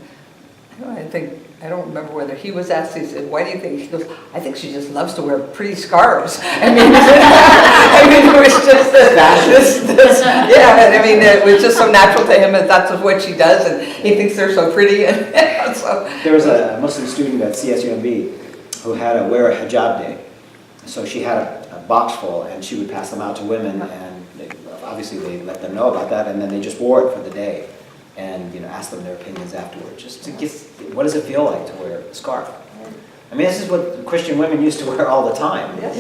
I don't remember whether he was asked, he said, why do you think? He goes, I think she just loves to wear pretty scarves. I mean, it was just I mean, it was just so natural to him, and that's what she does, and he thinks they're so pretty, and so. There was a Muslim student at CSUMB who had a wear a hijab day. So she had a box full, and she would pass them out to women, and obviously they let them know about that, and then they just wore it for the day, and asked them their opinions afterwards, just to get, what does it feel like to wear a scarf? I mean, this is what Christian women used to wear all the time. Yes.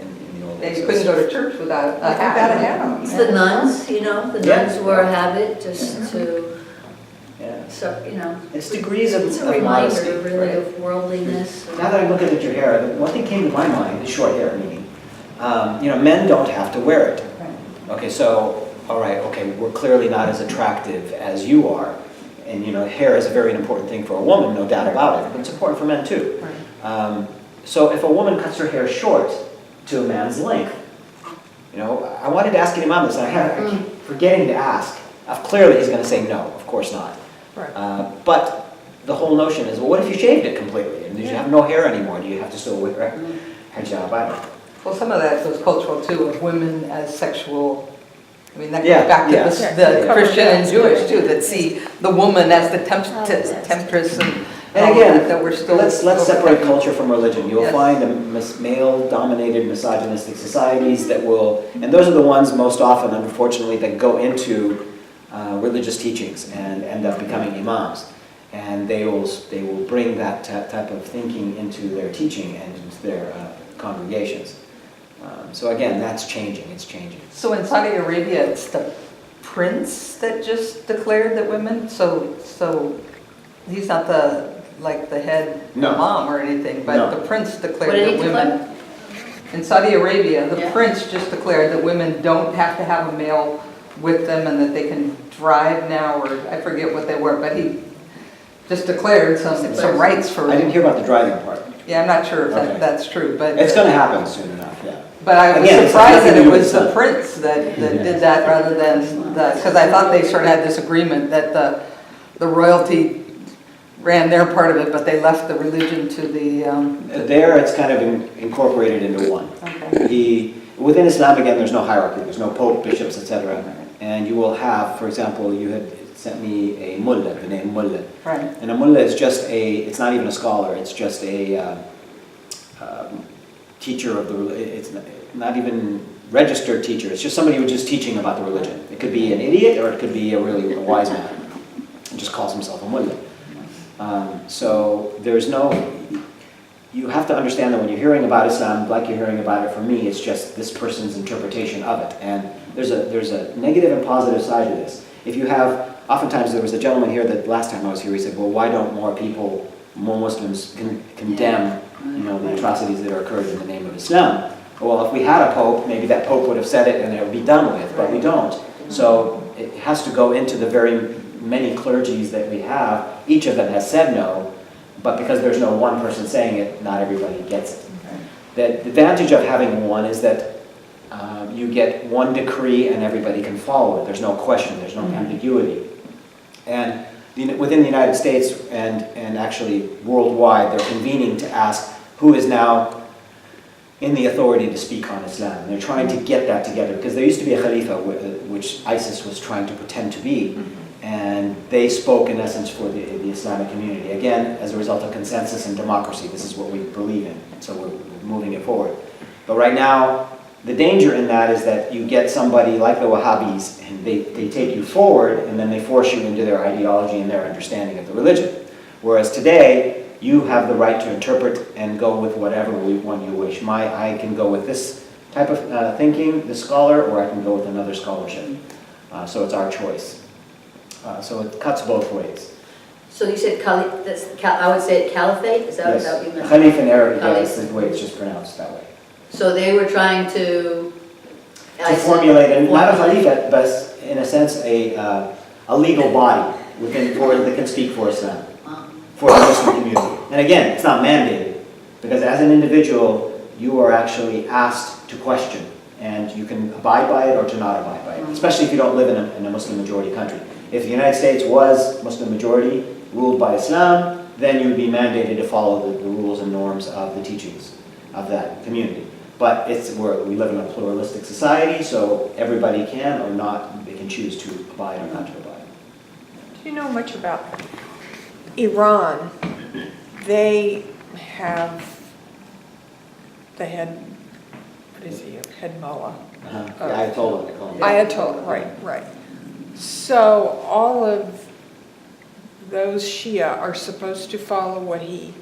In the old They days. couldn't go to church without a hat. It's the nuns, the Yeah. nuns wore a habit just to, Yeah. so, It's degrees of it's a modesty. reminder really of worldliness. Now that I'm looking at your hair, one thing came to my mind, the short hair meaning. Men don't have to wear it. Okay, so, all right, okay, we're clearly not as attractive as you are. And, hair is a very important thing for a woman, no doubt about it, but it's important for men too. So if a woman cuts her hair short to a man's length, I wanted to ask him on this, and I keep forgetting to ask. Clearly he's going to say no, of course not. But the whole notion is, well, what if you shaved it completely? And did you have no hair anymore? Do you have to still wear a hijab? I don't know. Well, some of that was cultural too, of women as sexual. I mean, that goes Yeah, back to yeah. the Christian and Jewish too, that see the woman as the temptress and And all again, that we're still. let's separate culture from religion. You'll Yes. find male-dominated, misogynistic societies that will, and those are the ones most often, unfortunately, that go into religious teachings and end up becoming imams. And they will bring that type of thinking into their teaching and into their congregations. So again, that's changing. It's changing. So in Saudi Arabia, it's the prince that just declared that women. So he's not the head No. imam or anything, but No. the prince declared What did that he women. In Saudi Arabia, the Yeah. prince just declared that women don't have to have a male with them and that they can drive now, or I forget what they were, but he just declared some rights for. I didn't hear about the driving part. Yeah, I'm not sure if Okay. that's true, but. It's going to happen soon enough, yeah. But I was Again, it's surprised nothing that to it do with was the the sun. prince that did that rather than because I thought they sort of had this agreement that the royalty ran their part of it, but they left the religion to the, There, it's kind of incorporated into one. okay. Within Islam, again, there's no hierarchy. There's no pope, bishops, etc. And you will have, for example, you had sent me a mullah, the name mullah. Right. And a mullah is just it's not even a scholar, it's just a teacher of the, it's not even registered teacher, it's just somebody who's just teaching about the religion. It could be an idiot or it could be a really wise man. He just calls himself a mullah. So there's no, you have to understand that when you're hearing about Islam, like you're hearing about it from me, it's just this person's interpretation of it. And there's a negative and positive side to this. If you have, oftentimes there was a gentleman here that last time I was here, he said, well, why don't more people, more Muslims condemn the atrocities that are occurred in the name of Islam? Well, if we had a pope, maybe that pope would have said it and it would be done with, but we don't. So it has to go into the very many clergies that we have. Each of them has said no, but because there's no one person saying it, not everybody gets it. The advantage of having one is that you get one decree and everybody can follow it. There's no question, there's no ambiguity. And within the United States and actually worldwide, they're convening to ask who is now in the authority to speak on Islam. And they're trying to get that together because there used to be a Khalifa, which ISIS was trying to pretend to be. And they spoke in essence for the Islamic community. Again, as a result of consensus and democracy, this is what we believe in. So we're moving it forward. But right now, the danger in that is that you get somebody like the Wahhabis, and they take you forward, and then they force you into their ideology and their understanding of the religion. Whereas today, you have the right to interpret and go with whatever one you wish. I can go with this type of thinking, this scholar, or I can go with another scholarship. So it's our choice. So it cuts both ways. So you said I would say caliphate, is that Yes. what you meant? Khalif in Arabic, Khalif. that's the way it's just pronounced that way. So they were trying to... To formulate, and not a Khalifate, but in a sense a legal body that can speak for Islam, for the Muslim community. And again, it's not mandated, because as an individual, you are actually asked to question, and you can abide by it or to not abide by it, especially if you don't live in a Muslim majority country. If the United States was Muslim majority, ruled by Islam, then you would be mandated to follow the rules and norms of the teachings of that community. But we live in a pluralistic society, so everybody can or not, they can choose to abide or not to abide. Do you know much about Iran? They had, what is he, head mullah? The Ayatollah, they call him. Ayatollah, right. So all of those Shia are supposed to follow what he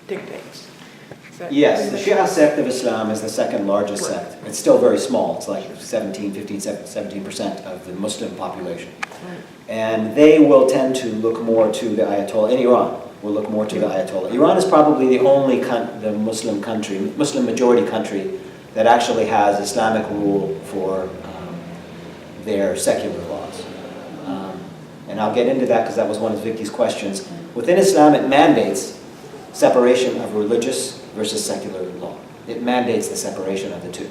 dictates. Is that Yes, the pretty much- Shia sect of Islam is the second largest Right. sect. It's still very small. It's like 17% of the Muslim population. Right. And they will tend to look more to the Ayatollah. In Iran, will look more to the Ayatollah. Iran is probably the only the Muslim majority country that actually has Islamic rule for their secular laws. And I'll get into that because that was one of Vicky's questions. Within Islam, it mandates separation of religious versus secular law. It mandates the separation of the two.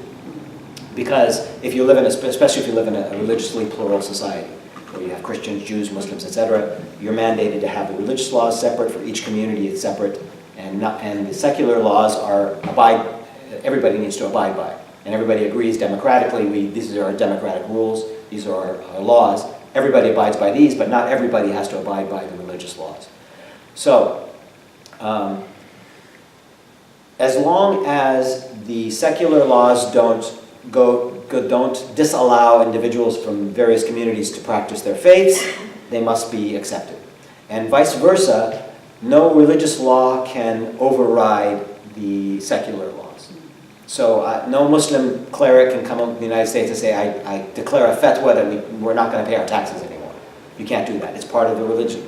Because if you live especially if you live in a religiously plural society, where you have Christians, Jews, Muslims, etc., you're mandated to have the religious laws separate for each community. It's separate, and the secular laws everybody needs to abide by, and everybody agrees democratically. These are our democratic rules. These are our laws. Everybody abides by these, but not everybody has to abide by the religious laws. So, as long as the secular laws don't disallow individuals from various communities to practice their faiths, they must be accepted. And vice versa, no religious law can override the secular laws. So no Muslim cleric can come up to the United States and say, I declare a fatwa that we're not going to pay our taxes anymore. You can't do that. It's part of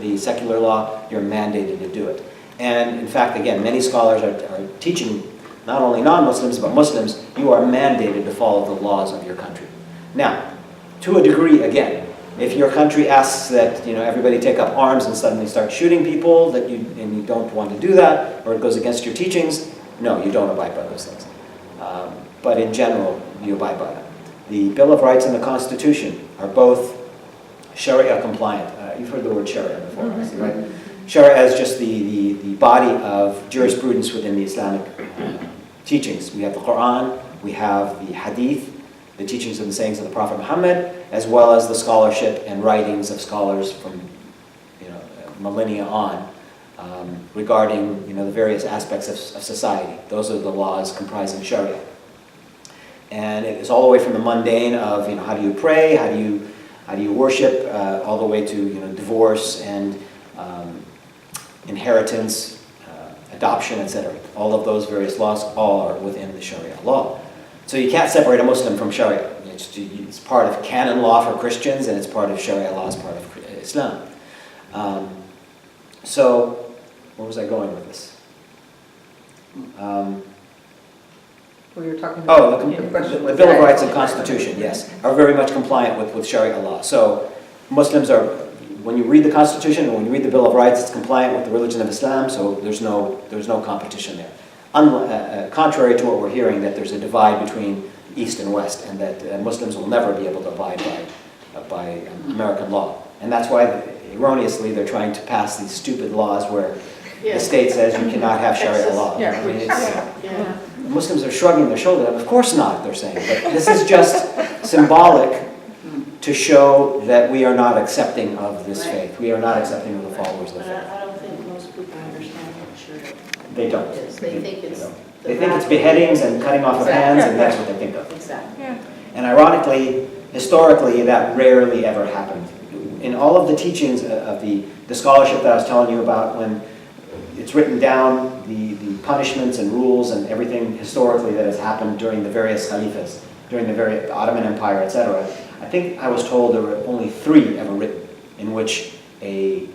the secular law. You're mandated to do it. And in fact, again, many scholars are teaching not only non-Muslims, but Muslims, you are mandated to follow the laws of your country. Now, to a degree, again, if your country asks that everybody take up arms and suddenly start shooting people, and you don't want to do that, or it goes against your teachings, no, you don't abide by those things. But in general, you abide by them. The Bill of Rights and the Constitution are both Sharia compliant. You've heard the word Sharia before, right? Sharia is just the body of jurisprudence within the Islamic teachings. We have the Quran, we have the Hadith, the teachings and the sayings of the Prophet Muhammad, as well as the scholarship and writings of scholars from millennia on regarding the various aspects of society. Those are the laws comprising Sharia. And it's all the way from the mundane of how do you pray, how do you worship, all the way to divorce and inheritance, adoption, etc. All of those various laws all are within the Sharia law. So you can't separate a Muslim from Sharia. It's part of canon law for Christians, and it's part of Sharia law as part of Islam. So, where was I going with this? We were talking about the question The was Bill of that- Rights and Constitution, yes, are very much compliant with Sharia law. So Muslims are, when you read the Constitution and when you read the Bill of Rights, it's compliant with the religion of Islam, so there's no competition there. Contrary to what we're hearing, that there's a divide between East and West, and that Muslims will never be able to abide by American law. And that's why, erroneously, they're trying to pass these stupid laws where the state says you cannot have Sharia law. Yeah. I mean, Muslims are shrugging their shoulder. Of course not, they're saying. But this is just symbolic to show that we are not accepting of this faith. We are not accepting of the followers of the faith. I don't think most people understand what Sharia They don't. is. They think it's... the They think it's radical- beheadings and cutting off of hands, and that's what they think of. Exactly. Yeah. And ironically, historically, that rarely ever happened. In all of the teachings of the scholarship that I was telling you about, when it's written down, the punishments and rules and everything historically that has happened during the various caliphs, during the Ottoman Empire, etc., I think I was told there were only 3 ever written in which a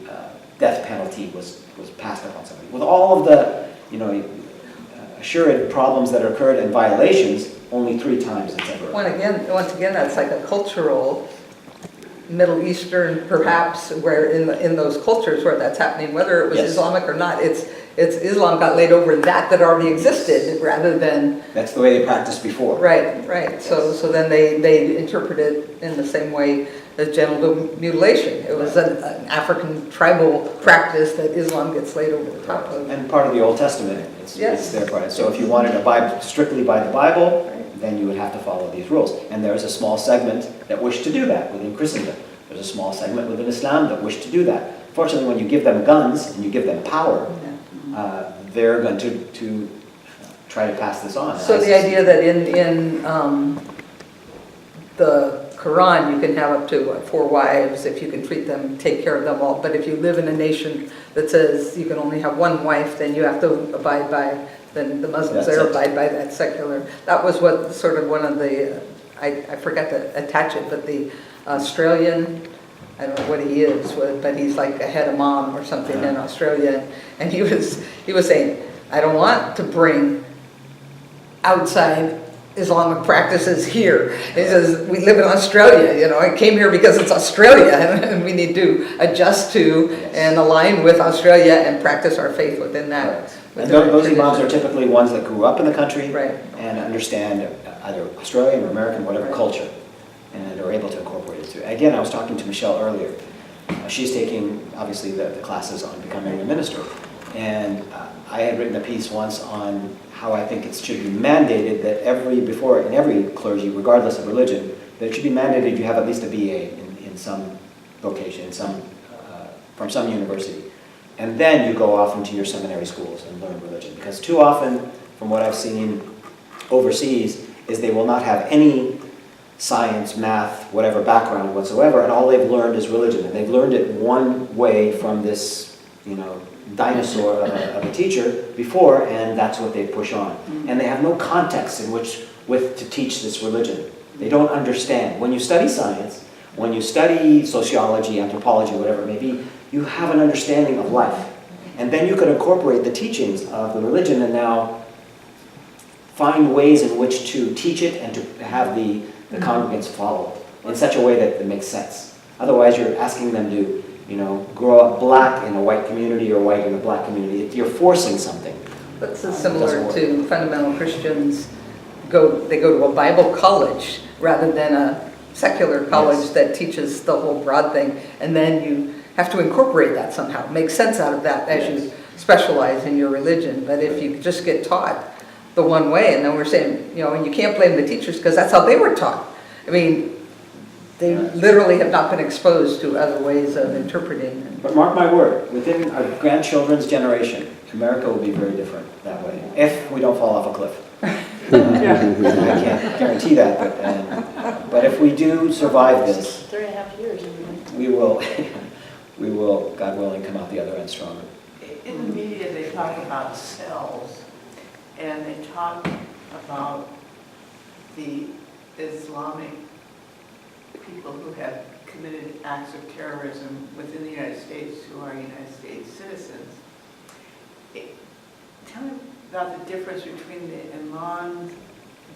death penalty was passed upon somebody. With all of the, assured problems that occurred and violations, only 3 times it's ever. Once again, that's like a cultural, Middle Eastern perhaps, where in those cultures where that's happening, whether it was Yes. Islamic or not, it's Islam got laid over that already existed rather than, That's the way they practiced before. right. So then they interpret it in the same way as genital mutilation. It was an African tribal practice that Islam gets laid over the top of. And part of the Old Testament, it's their part. So if you wanted to abide strictly by the Bible, then you would have to follow these rules. And there's a small segment that wished to do that within Christendom. There's a small segment within Islam that wished to do that. Fortunately, when you give them guns and you give them power, they're going to try to pass this on. So the idea that in the Quran, you can have up to 4 wives if you can treat them, take care of them all. But if you live in a nation that says you can only have 1 wife, then you have to abide by, then the Muslims there abide by that secular. That was what sort of one of the, I forgot to attach it, but the Australian, I don't know what he is, but he's like a head imam or something in Australia. And he was saying, I don't want to bring outside Islamic practices here. He says, we live in Australia, I came here because it's Australia and we need to adjust to and align with Australia and practice our faith within that. And those imams are typically ones that grew up in the country Right. and understand either Australian or American, whatever culture, and are able to incorporate it too. Again, I was talking to Michelle earlier. She's taking, obviously, the classes on becoming a minister. And I had written a piece once on how I think it should be mandated that in every clergy, regardless of religion, that it should be mandated you have at least a BA in some vocation, from some university. And then you go off into your seminary schools and learn religion. Because too often, from what I've seen overseas, is they will not have any science, math, whatever background whatsoever, and all they've learned is religion. And they've learned it one way from this, dinosaur of a teacher before, and that's what they push on. And they have no context in which to teach this religion. They don't understand. When you study science, when you study sociology, anthropology, whatever it may be, you have an understanding of life. And then you could incorporate the teachings of the religion and now find ways in which to teach it and to have the congregants follow it in such a way that it makes sense. Otherwise, you're asking them to, grow up black in a white community or white in a black community. You're forcing something. That's similar to fundamental Christians. They go to a Bible college rather than a secular college that teaches the whole broad thing. And then you have to incorporate that somehow, make sense out of that as you specialize in your religion. But if you just get taught the one way, and then we're saying, and you can't blame the teachers because that's how they were taught. I mean, they literally have not been exposed to other ways of interpreting. But mark my word, within our grandchildren's generation, America will be very different that way, if we don't fall off a cliff. I can't guarantee that, but if we do survive this, 3.5 years. we will, God willing, come out the other end stronger. In the media, they talk about cells, and they talk about the Islamic people who have committed acts of terrorism within the United States who are United States citizens. Tell me about the difference between the imams,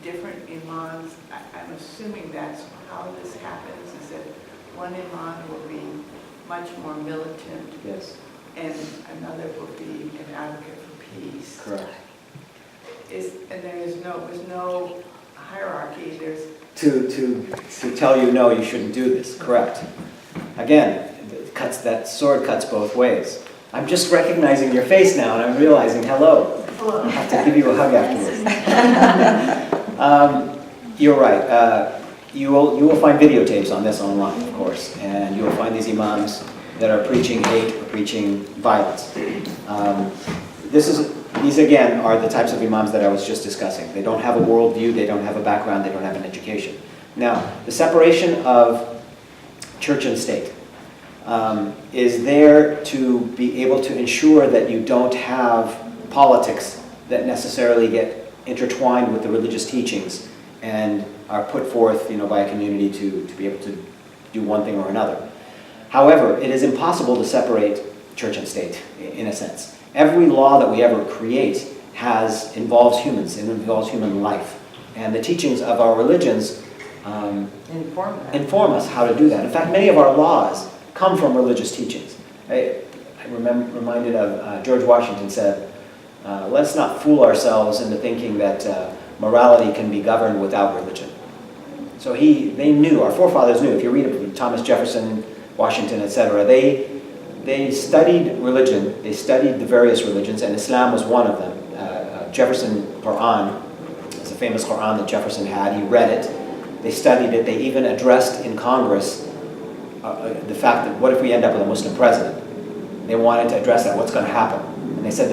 different imams. I'm assuming that's how this happens, is that one imam will be much more militant, Yes, and another will be an advocate for peace. correct. And there's no hierarchy, there's To tell you, no, you shouldn't do this, correct. Again, that sword cuts both ways. I'm just recognizing your face now, and I'm realizing, hello. I'll have to give you a hug afterwards. You're right. You will find videotapes on this online, of course, and you will find these imams that are preaching hate or preaching violence. These again are the types of imams that I was just discussing. They don't have a worldview, they don't have a background, they don't have an education. Now, the separation of church and state is there to be able to ensure that you don't have politics that necessarily get intertwined with the religious teachings and are put forth, by a community to be able to do one thing or another. However, it is impossible to separate church and state, in a sense. Every law that we ever create involves humans, and involves human life. And the teachings of our religions inform us how to do that. In fact, many of our laws come from religious teachings. I'm reminded of George Washington said, let's not fool ourselves into thinking that morality can be governed without religion. So they knew, our forefathers knew, if you read of Thomas Jefferson, Washington, etc., they studied religion, they studied the various religions, and Islam was one of them. Jefferson Quran, it's a famous Quran that Jefferson had, he read it, they studied it, they even addressed in Congress the fact that what if we end up with a Muslim president? They wanted to address that, what's going to happen? And they said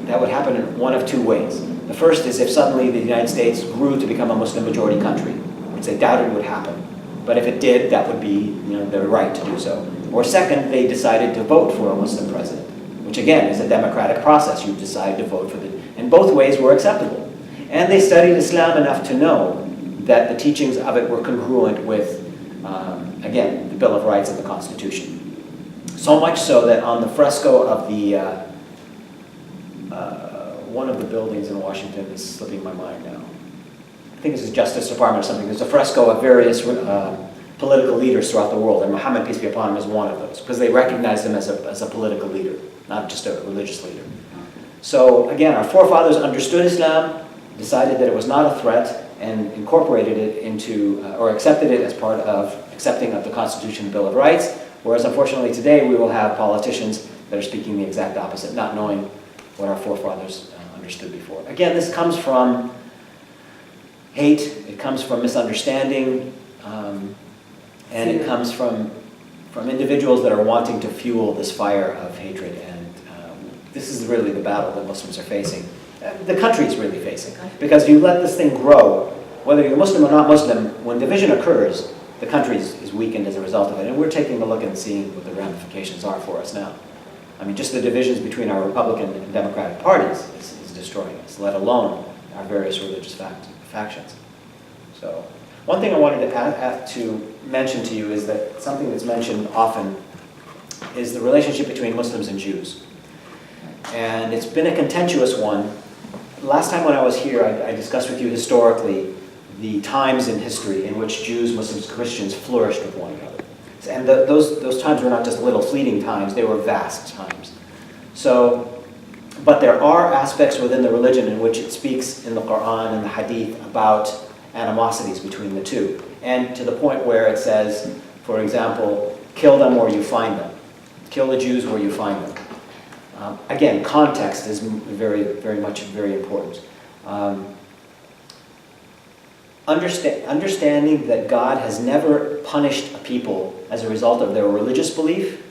that would happen in one of two ways. The first is if suddenly the United States grew to become a Muslim majority country, which they doubted would happen. But if it did, that would be their right to do so. Or second, they decided to vote for a Muslim president, which again is a democratic process. You decide to vote for and both ways were acceptable. And they studied Islam enough to know that the teachings of it were congruent with, again, the Bill of Rights and the Constitution. So much so that on the fresco of the one of the buildings in Washington is slipping my mind now. I think it's the Justice Department or something. There's a fresco of various political leaders throughout the world, and Muhammad, peace be upon him, is one of those, because they recognized him as a political leader, not just a religious leader. So again, our forefathers understood Islam, decided that it was not a threat, and incorporated it into, or accepted it as part of accepting of the Constitution and Bill of Rights, whereas unfortunately today we will have politicians that are speaking the exact opposite, not knowing what our forefathers understood before. Again, this comes from hate, it comes from misunderstanding, and it comes from individuals that are wanting to fuel this fire of hatred, and this is really the battle that Muslims are facing. The country is really facing, because you let this thing grow, whether you're Muslim or not Muslim, when division occurs, the country is weakened as a result of it, and we're taking a look and seeing what the ramifications are for us now. I mean, just the divisions between our Republican and Democratic parties is destroying us, let alone our various religious factions. So, one thing I wanted to mention to you is that something that's mentioned often is the relationship between Muslims and Jews. And it's been a contentious one. Last time when I was here, I discussed with you historically the times in history in which Jews, Muslims, Christians flourished with one another. And those times were not just little fleeting times, they were vast times. So, but there are aspects within the religion in which it speaks in the Quran and the Hadith about animosities between the two. And to the point where it says, for example, kill them or you find them. Kill the Jews where you find them. Again, context is very important. Understanding that God has never punished a people as a result of their religious belief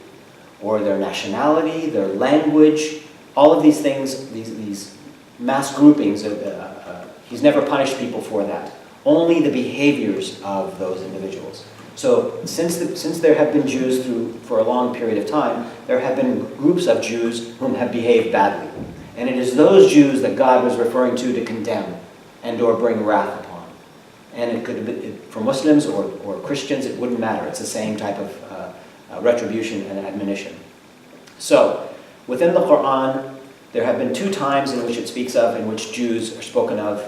or their nationality, their language, all of these things, these mass groupings, he's never punished people for that. Only the behaviors of those individuals. So since there have been Jews for a long period of time, there have been groups of Jews whom have behaved badly. And it is those Jews that God was referring to condemn and or bring wrath upon. And it could have been, for Muslims or Christians, it wouldn't matter. It's the same type of retribution and admonition. So, within the Quran, there have been 2 times in which it speaks of, in which Jews are spoken of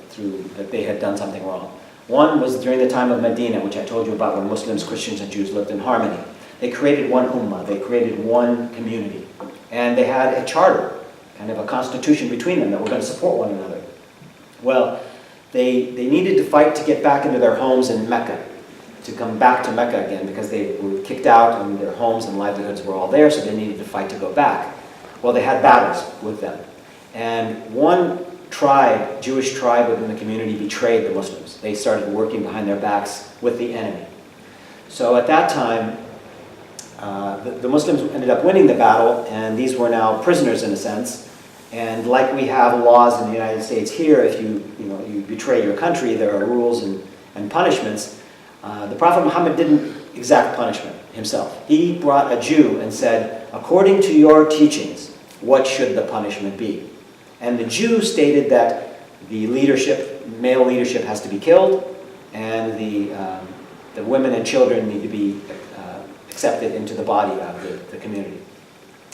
through that they had done something wrong. One was during the time of Medina, which I told you about, when Muslims, Christians, and Jews lived in harmony. They created one ummah, they created one community. And they had a charter, kind of a constitution between them that were going to support one another. Well, they needed to fight to get back into their homes in Mecca, to come back to Mecca again, because they were kicked out and their homes and livelihoods were all there, so they needed to fight to go back. Well, they had battles with them. And one tribe, Jewish tribe within the community, betrayed the Muslims. They started working behind their backs with the enemy. So at that time, the Muslims ended up winning the battle, and these were now prisoners in a sense. And like we have laws in the United States here, if you betray your country, there are rules and punishments. The Prophet Muhammad didn't exact punishment himself. He brought a Jew and said, according to your teachings, what should the punishment be? And the Jew stated that the leadership, male leadership, has to be killed, and the women and children need to be accepted into the body of the community.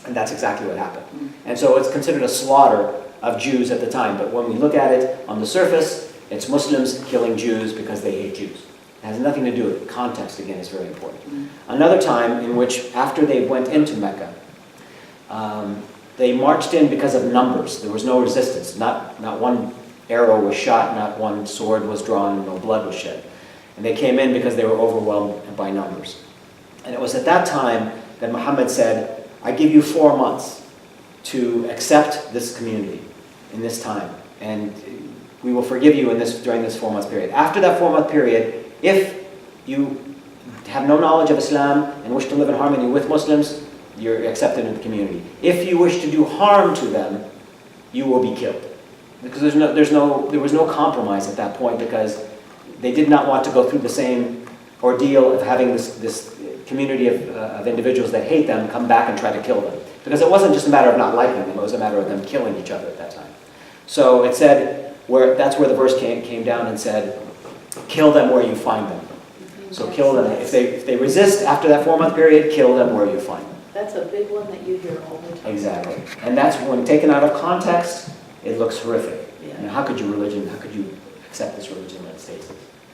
And that's exactly what happened. And so it's considered a slaughter of Jews at the time. But when we look at it on the surface, it's Muslims killing Jews because they hate Jews. It has nothing to do with it. Context, again, is very important. Another time in which, after they went into Mecca, they marched in because of numbers. There was no resistance. Not one arrow was shot, not one sword was drawn, no blood was shed. And they came in because they were overwhelmed by numbers. And it was at that time that Muhammad said, I give you 4 months to accept this community in this time. And we will forgive you during this 4-month period. After that 4-month period, if you have no knowledge of Islam and wish to live in harmony with Muslims, you're accepted in the community. If you wish to do harm to them, you will be killed. Because there was no compromise at that point, because they did not want to go through the same ordeal of having this community of individuals that hate them come back and try to kill them. Because it wasn't just a matter of not liking them, it was a matter of them killing each other at that time. So it said, that's where the verse came down and said, kill them where you find them. So kill them. If they resist after that 4-month period, kill them where you find them. That's a big one that you hear all the time. Exactly. And that's when taken out of context, it looks horrific. Yeah. You know, how could you accept this religion in the United States?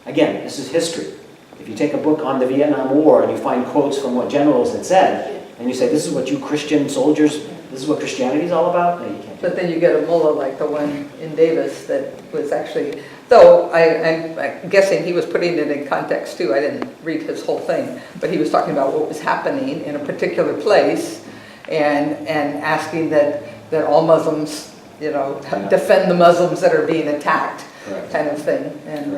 Again, this is history. If you take a book on the Vietnam War and you find quotes from what generals had said, and you say, this is what you Christian soldiers, this is what Christianity is all about? No, you can't. But then you get a mullah like the one in Davis that was actually, though I'm guessing he was putting it in context too. I didn't read his whole thing, but he was talking about what was happening in a particular place and asking that all Muslims, defend the Muslims that are being attacked, Correct. kind of thing. And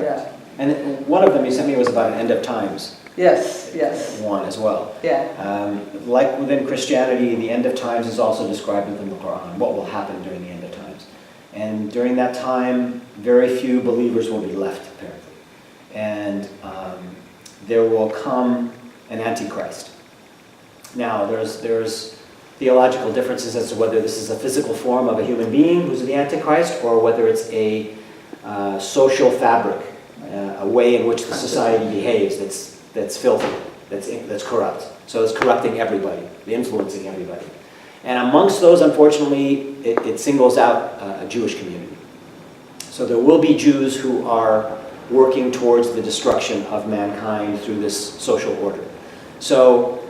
And one of them you sent me was about an end of times yes, one as well. yeah. Like within Christianity, the end of times is also described within the Quran, what will happen during the end of times. And during that time, very few believers will be left, apparently. And there will come an Antichrist. Now, there's theological differences as to whether this is a physical form of a human being who's the Antichrist, or whether it's a social fabric, a way in which the society behaves that's filthy, that's corrupt. So it's corrupting everybody, influencing everybody. And amongst those, unfortunately, it singles out a Jewish community. So there will be Jews who are working towards the destruction of mankind through this social order. So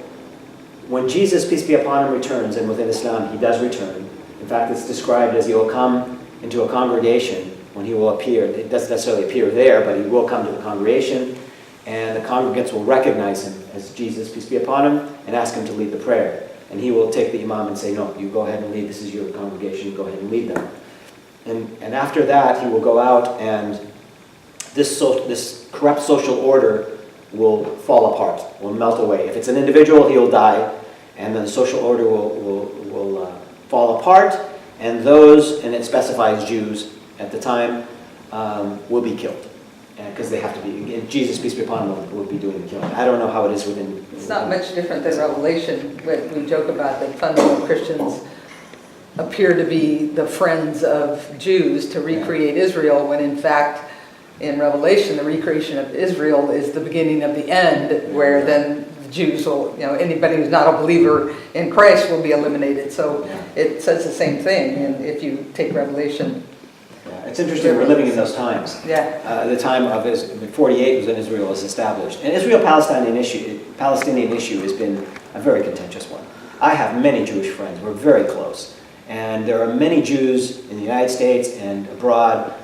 when Jesus, peace be upon him, returns, and within Islam he does return, in fact it's described as he will come into a congregation when he will appear. It doesn't necessarily appear there, but he will come to the congregation, and the congregants will recognize him as Jesus, peace be upon him, and ask him to lead the prayer. And he will take the imam and say, no, you go ahead and lead, this is your congregation, go ahead and lead them. And after that, he will go out, and this corrupt social order will fall apart, will melt away. If it's an individual, he'll die, and then the social order will fall apart, and those, and it specifies Jews at the time, will be killed. Because they have to be, Jesus, peace be upon him, will be doing the killing. I don't know how it is within... It's not much different than Revelation, when we joke about that fundamental Christians appear to be the friends of Jews to recreate Israel, when in fact, in Revelation, the recreation of Israel is the beginning of the end, where then the Jews will, anybody who's not a believer in Christ will be eliminated. So it says the same thing, and if you take Revelation... It's interesting, we're living in those times. Yeah. The time of 48 was when Israel was established. And Israel-Palestinian issue has been a very contentious one. I have many Jewish friends. We're very close. And there are many Jews in the United States and abroad.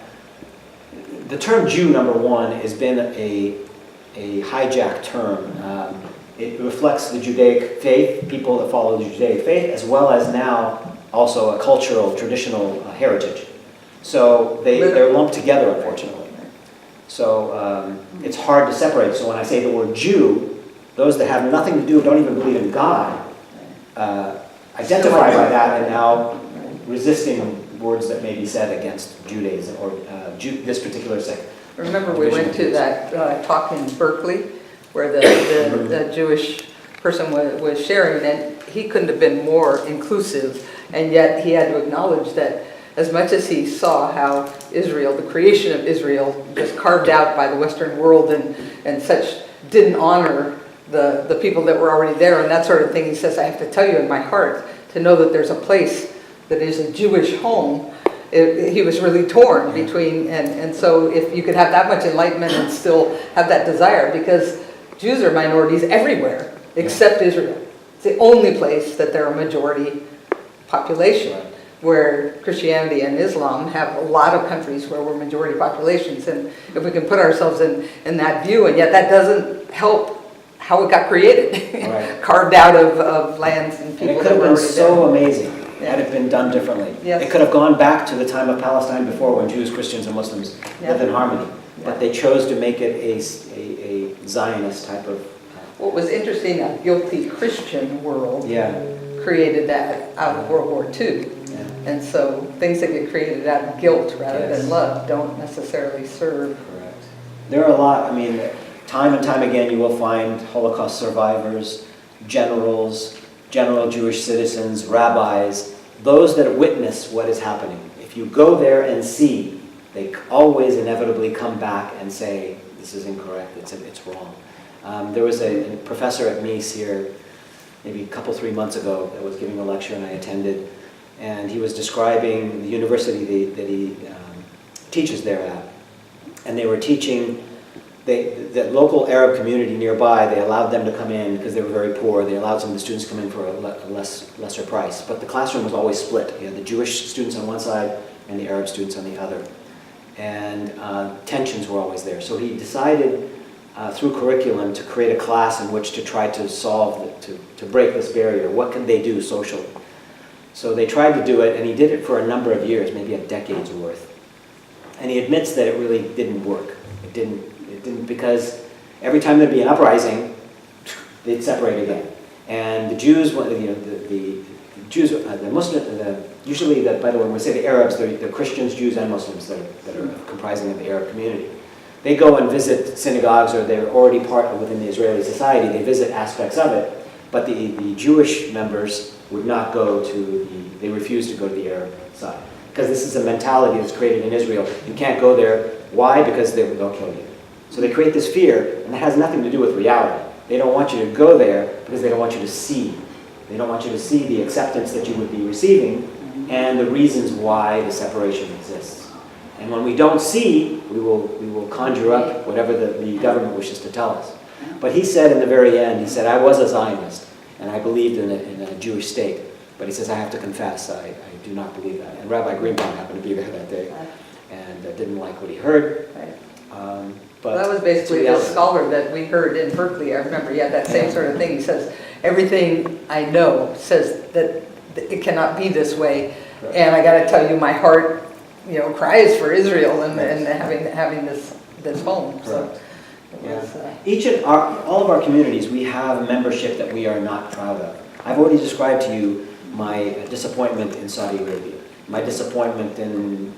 The term Jew, number one, has been a hijacked term. It reflects the Judaic faith, people that follow the Judaic faith, as well as now also a cultural, traditional heritage. So they're lumped together, unfortunately. So it's hard to separate. So when I say the word Jew, those that have nothing to do, don't even believe in God, identify by that and now resisting words that may be said against Judaism or this particular sect. Remember we went to that talk in Berkeley where the Jewish person was sharing, and he couldn't have been more inclusive, and yet he had to acknowledge that as much as he saw how Israel, the creation of Israel, just carved out by the Western world and such, didn't honor the people that were already there and that sort of thing, he says, I have to tell you in my heart, to know that there's a place that is a Jewish home, he was really torn between, and so if you could have that much enlightenment and still have that desire, because Jews are minorities everywhere except Israel. It's the only place that they're a majority population. Where Christianity and Islam have a lot of countries where we're majority populations, and if we can put ourselves in that view, and yet that doesn't help how it got created, Right. Carved out of lands and And people it could that have were been already so there. amazing had it been done differently. Yes. It could have gone back to the time of Palestine before, when Jews, Christians, and Muslims lived in harmony. But they chose to make it a Zionist type of... What was interesting, a guilty Christian world Yeah. created that out of World War II. And so things that get created out of guilt rather Yes. than love don't necessarily serve. Correct. There are a lot, time and time again you will find Holocaust survivors, generals, general Jewish citizens, rabbis, those that witness what is happening. If you go there and see, they always inevitably come back and say, this is incorrect, it's wrong. There was a professor at Mies here, maybe 3 months ago, that was giving a lecture and I attended. And he was describing the university that he teaches there at. And they were teaching the local Arab community nearby. They allowed them to come in because they were very poor. They allowed some of the students to come in for a lesser price. But the classroom was always split. You had the Jewish students on one side and the Arab students on the other. And tensions were always there. So he decided through curriculum to create a class in which to try to to break this barrier. What can they do socially? So they tried to do it, and he did it for a number of years, maybe a decade's worth. And he admits that it really didn't work. It didn't because every time there'd be an uprising, they'd separate again. And the Jews, the Jews, the Muslims, usually, by the way, when we say the Arabs, they're Christians, Jews, and Muslims that are comprising of the Arab community. They go and visit synagogues, or they're already part within the Israeli society. They visit aspects of it, but the Jewish members would not go they refused to go to the Arab side. Because this is a mentality that's created in Israel. You can't go there. Why? Because they'll kill you. So they create this fear, and it has nothing to do with reality. They don't want you to go there because they don't want you to see. They don't want you to see the acceptance that you would be receiving and the reasons why the separation exists. And when we don't see, we will conjure up whatever the government wishes to tell us. But he said in the very end, he said, I was a Zionist. And I believed in a Jewish state. But he says, I have to confess, I do not believe that. And Rabbi Greenbaum happened to be there that day and didn't like what he heard. but That was it's basically the reality. scholar that we heard in Berkeley. I remember he had that same sort of thing. He says, everything I know says that it cannot be this way. Correct. And I got to tell you, my heart, cries for Israel and having this home. So Correct. it was, All of our communities, we have membership that we are not proud of. I've already described to you my disappointment in Saudi Arabia, my disappointment in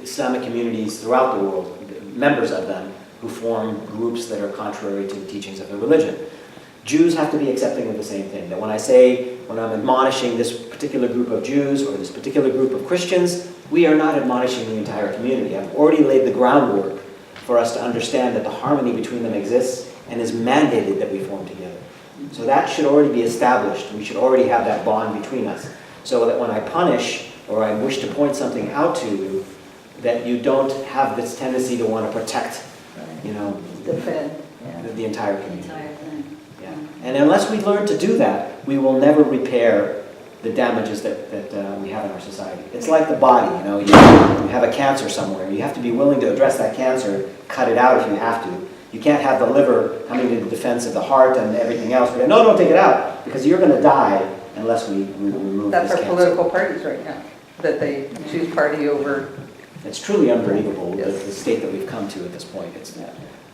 Islamic communities throughout the world, members of them who form groups that are contrary to the teachings of the religion. Jews have to be accepting of the same thing. That when I'm admonishing this particular group of Jews or this particular group of Christians, we are not admonishing the entire community. I've already laid the groundwork for us to understand that the harmony between them exists and is mandated that we form together. So that should already be established. We should already have that bond between us. So that when I punish or I wish to point something out to you, that you don't have this tendency to want to protect, defend. the entire The community. entire thing. Yeah. And unless we learn to do that, we will never repair the damages that we have in our society. It's like the body, you have a cancer somewhere. You have to be willing to address that cancer, cut it out if you have to. You can't have the liver coming to the defense of the heart and everything else. But no, don't take it out, because you're going to die unless we remove That's this our cancer. political parties right now, that they choose party over. It's truly unbelievable, the state that we've come to at this point.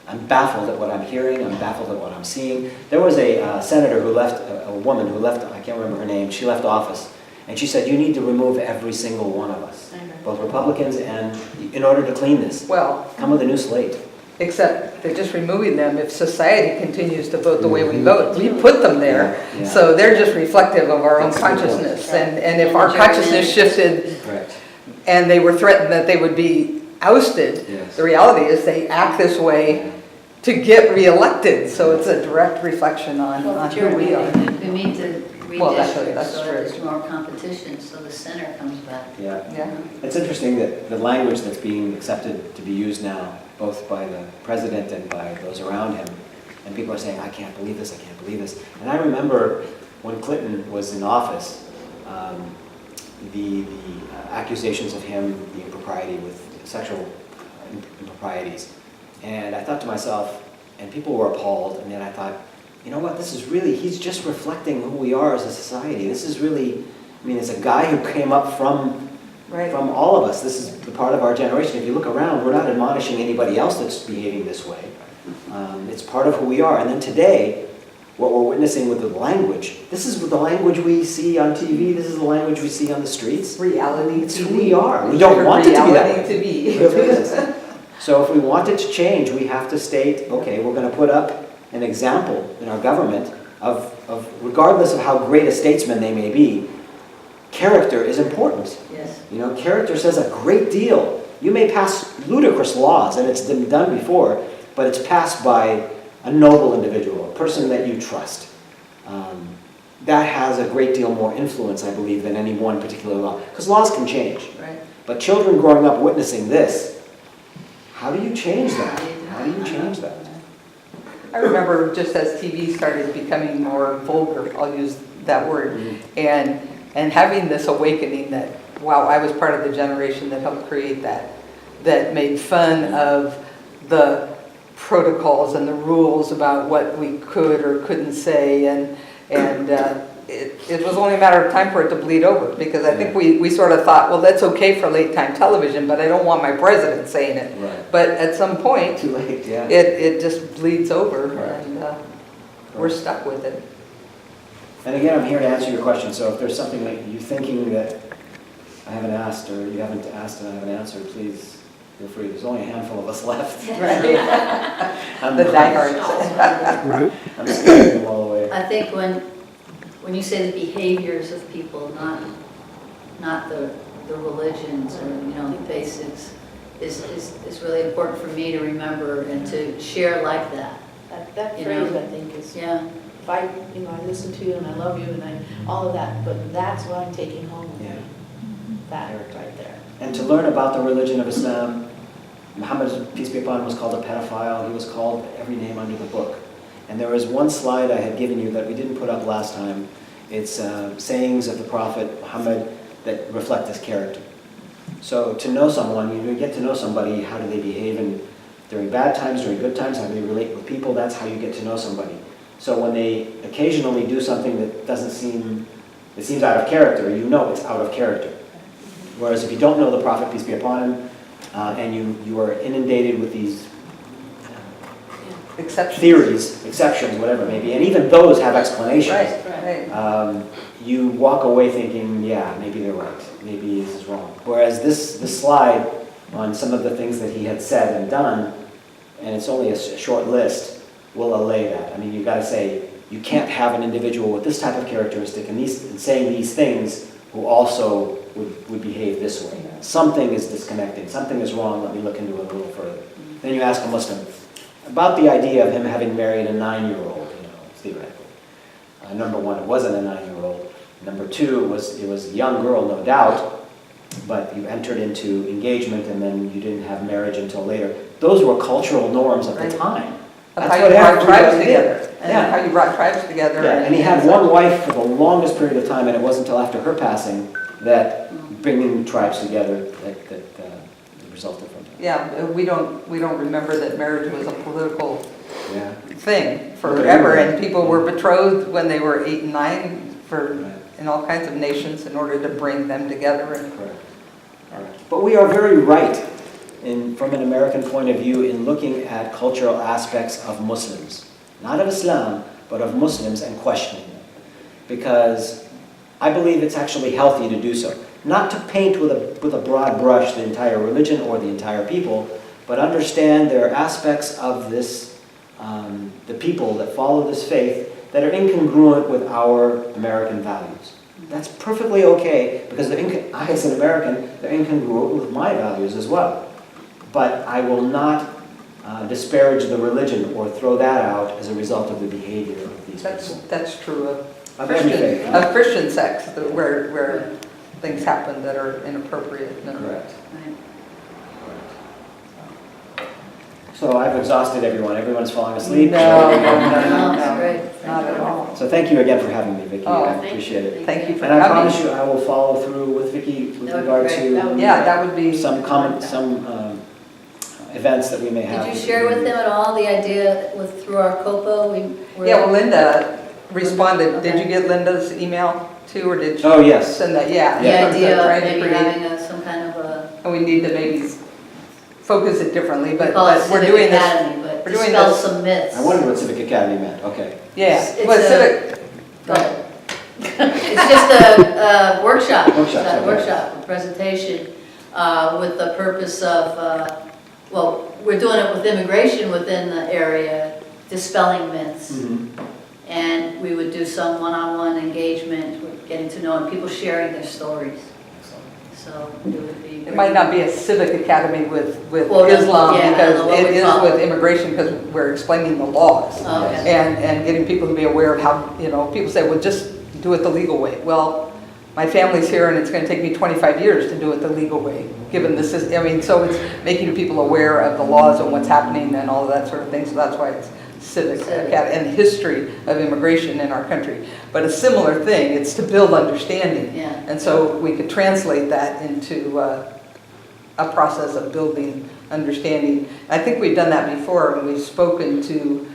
I'm baffled at what I'm hearing. I'm baffled at what I'm seeing. There was a senator who left, a woman who left, I can't remember her name, she left office. And she said, you need to remove every single one of us, both Republicans and, in order to clean this. Well, Come with a new slate. except they're just removing them if society continues to vote the way we vote. We put them there, Yeah. so they're just reflective of our own That's a good point. consciousness. And if our consciousness shifted Correct. and they were threatened that they would be ousted, Yes. the reality is they act this way to get reelected. So it's a direct reflection on who we are. We need to Well, that's redistrict true. so that there's more competition, so the center comes back. Yeah. Yeah. It's interesting that the language that's being accepted to be used now, both by the president and by those around him, and people are saying, I can't believe this, I can't believe this. And I remember when Clinton was in office, the accusations of him, the impropriety with sexual improprieties. And I thought to myself, and people were appalled, and then I thought, you know what, this is really, he's just reflecting who we are as a society. This is really, it's a guy who came up from all of us. This is the part of our generation. If you look around, we're not admonishing anybody else that's behaving this way. It's part of who we are. And then today, what we're witnessing with the language, this is the language we see on TV, this is the language we see on the streets. Reality It's TV. who we are. We don't want it to be that way. Reality to be. It really is. So if we want it to change, we have to state, okay, we're going to put up an example in our government of regardless of how great a statesman they may be, character is important. Yes. Character says a great deal. You may pass ludicrous laws, and it's been done before, but it's passed by a noble individual, a person that you trust. That has a great deal more influence, I believe, than any one particular law. Because laws can change. Right. But children growing up witnessing this, how do you change that? How do you change that? I remember just as TV started becoming more vulgar, I'll use that word, and having this awakening that, wow, I was part of the generation that helped create that made fun of the protocols and the rules about what we could or couldn't say, and it was only a matter of time for it to bleed over, because I think we sort of thought, well, that's okay for late time television, but I don't want my president saying it. Right. But at some point, Too late, yeah. it just bleeds over, Right. and we're stuck with it. And again, I'm here to answer your question, so if there's something that you're thinking that I haven't asked, or you haven't asked and I haven't answered, please feel free. There's only a handful of us left. I'm The diehards. I'm scaring them all away. I think when you say the behaviors of people, not the religions or, the basics, is really important for me to remember and to share like that. That You phrase, know? I think, is, Yeah, if I listen to you and I love you and all of that, but that's what I'm taking home with Yeah. me. That right there. And to learn about the religion of Islam, Muhammad, peace be upon him, was called a pedophile. He was called every name under the book. And there was one slide I had given you that we didn't put up last time. It's sayings of the Prophet Muhammad that reflect his character. So to know someone, you get to know somebody, how do they behave in during bad times, during good times, how they relate with people, that's how you get to know somebody. So when they occasionally do something that it seems out of character, you know it's out of character. Whereas if you don't know the prophet, peace be upon him, and you are inundated with these theories, exceptions, whatever it may be, and even those have explanations. Right. You walk away thinking, yeah, maybe they're right, maybe this is wrong. Whereas this slide on some of the things that he had said and done, and it's only a short list, will allay that. I mean, you've got to say, you can't have an individual with this type of characteristic and saying these things who also would behave this way. Something is disconnecting, something is wrong, let me look into it a little further. Then you ask a Muslim about the idea of him having married a 9-year-old, theoretically. Number one, it wasn't a 9-year-old. Number two, it was a young girl, no doubt, but you entered into engagement and then you didn't have marriage until later. Those were cultural norms of the time. Of That's how what you brought everybody tribes did. together. Yeah. And how you brought tribes together. Yeah, and he had one wife for the longest period of time, and it wasn't until after her passing that bringing tribes together that resulted from that. Yeah, we don't remember that marriage was a political Yeah. thing forever, and people were betrothed when they were 8 and 9 Right. in all kinds of nations in order to bring them together. And Correct. But we are very right, from an American point of view, in looking at cultural aspects of Muslims. Not of Islam, but of Muslims, and questioning them. Because I believe it's actually healthy to do so. Not to paint with a broad brush the entire religion or the entire people, but understand there are aspects of this, the people that follow this faith, that are incongruent with our American values. That's perfectly okay, because I, as an American, they're incongruent with my values as well. But I will not disparage the religion or throw that out as a result of the behavior of these people. that's true of every faith. Christian sects, where things happen that are inappropriate. Correct. Right. So I've exhausted everyone. Everyone's falling asleep. No, That's great. not at all. So thank you again for having me, Vicki. Oh, I thank appreciate it. Thank you for And I coming. promise you I will follow through with Vicki with That would be regard great. to Yeah, that would be. some events that we may have. Did you share with them at all the idea through our COPA? Yeah, well, Linda responded. Did Okay. you get Linda's email too, or did she Oh, yes. send that? Yeah. The in terms idea of trying to maybe create- having some kind of a, And we need to maybe focus it differently, but call it we're Civic doing this. Academy, but we're doing dispel this- some myths. I wonder what Civic Academy meant. Okay. Yeah, It's well, a- civic. Go ahead. It's just a workshop. Workshop, A okay. workshop, a presentation with the purpose of, well, we're doing it with immigration within the area, dispelling myths. Mhm. And we would do some one-on-one engagement, with getting to know, and people sharing their stories. So it would be. It might not be a civic academy with Well, Islam, yeah, I don't because know what it we is call it. with immigration, because we're explaining the laws. Oh, okay. And getting people to be aware of how, people say, well, just do it the legal way. Well, my family's here and it's going to take me 25 years to do it the legal way, given this is, so it's making people aware of the laws and what's happening and all of that sort of thing. So that's why it's civic academy and the history of immigration in our country. But a similar thing, it's to build understanding. Yeah. And so we could translate that into a process of building understanding. I think we've done that before when we've spoken to,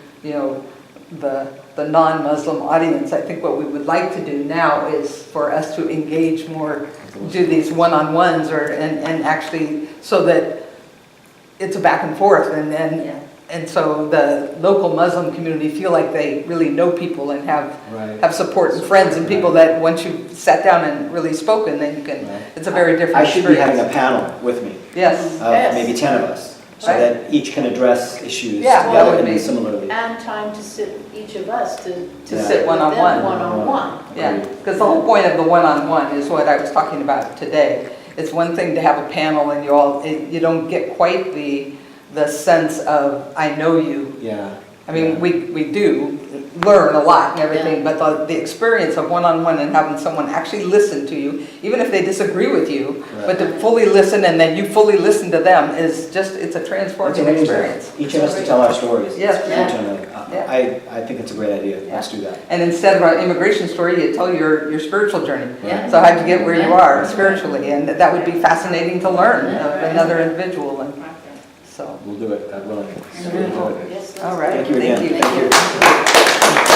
the non-Muslim audience. I think what we would like to do now is for us to engage more, do these one-on-ones and actually so that it's a back and forth Yeah. and so the local Muslim community feel like they really know people and have Right. support and friends and people that once you've sat down and really spoken, then you can, Right. it's a very different I should be having experience. a panel with me Yes, of Yes. maybe 10 of us, so Right. that each can address issues Yeah, that together would and be- similarly. And time to sit, each of us to Yeah. sit one-on-one. One-on-one. Yeah, because the whole point of the one-on-one is what I was talking about today. It's one thing to have a panel and you don't get quite the sense of, I know you. Yeah. I mean, we do learn a lot and everything, but the experience of one-on-one and having someone actually listen to you, even if they disagree with you, but to fully listen and then you fully listen to them is just, it's a Let's transformative arrange experience. that. Each of us to tell our stories. Yes. Each Yeah. other. Yeah. I think it's a great idea. Let's do that. And instead of an immigration story, you tell your spiritual journey. Yeah. So how'd you get where you are spiritually? And that would be fascinating to learn of another individual. And So, We'll do it, God willing. Yes, let's all right, Thank you again. thank you.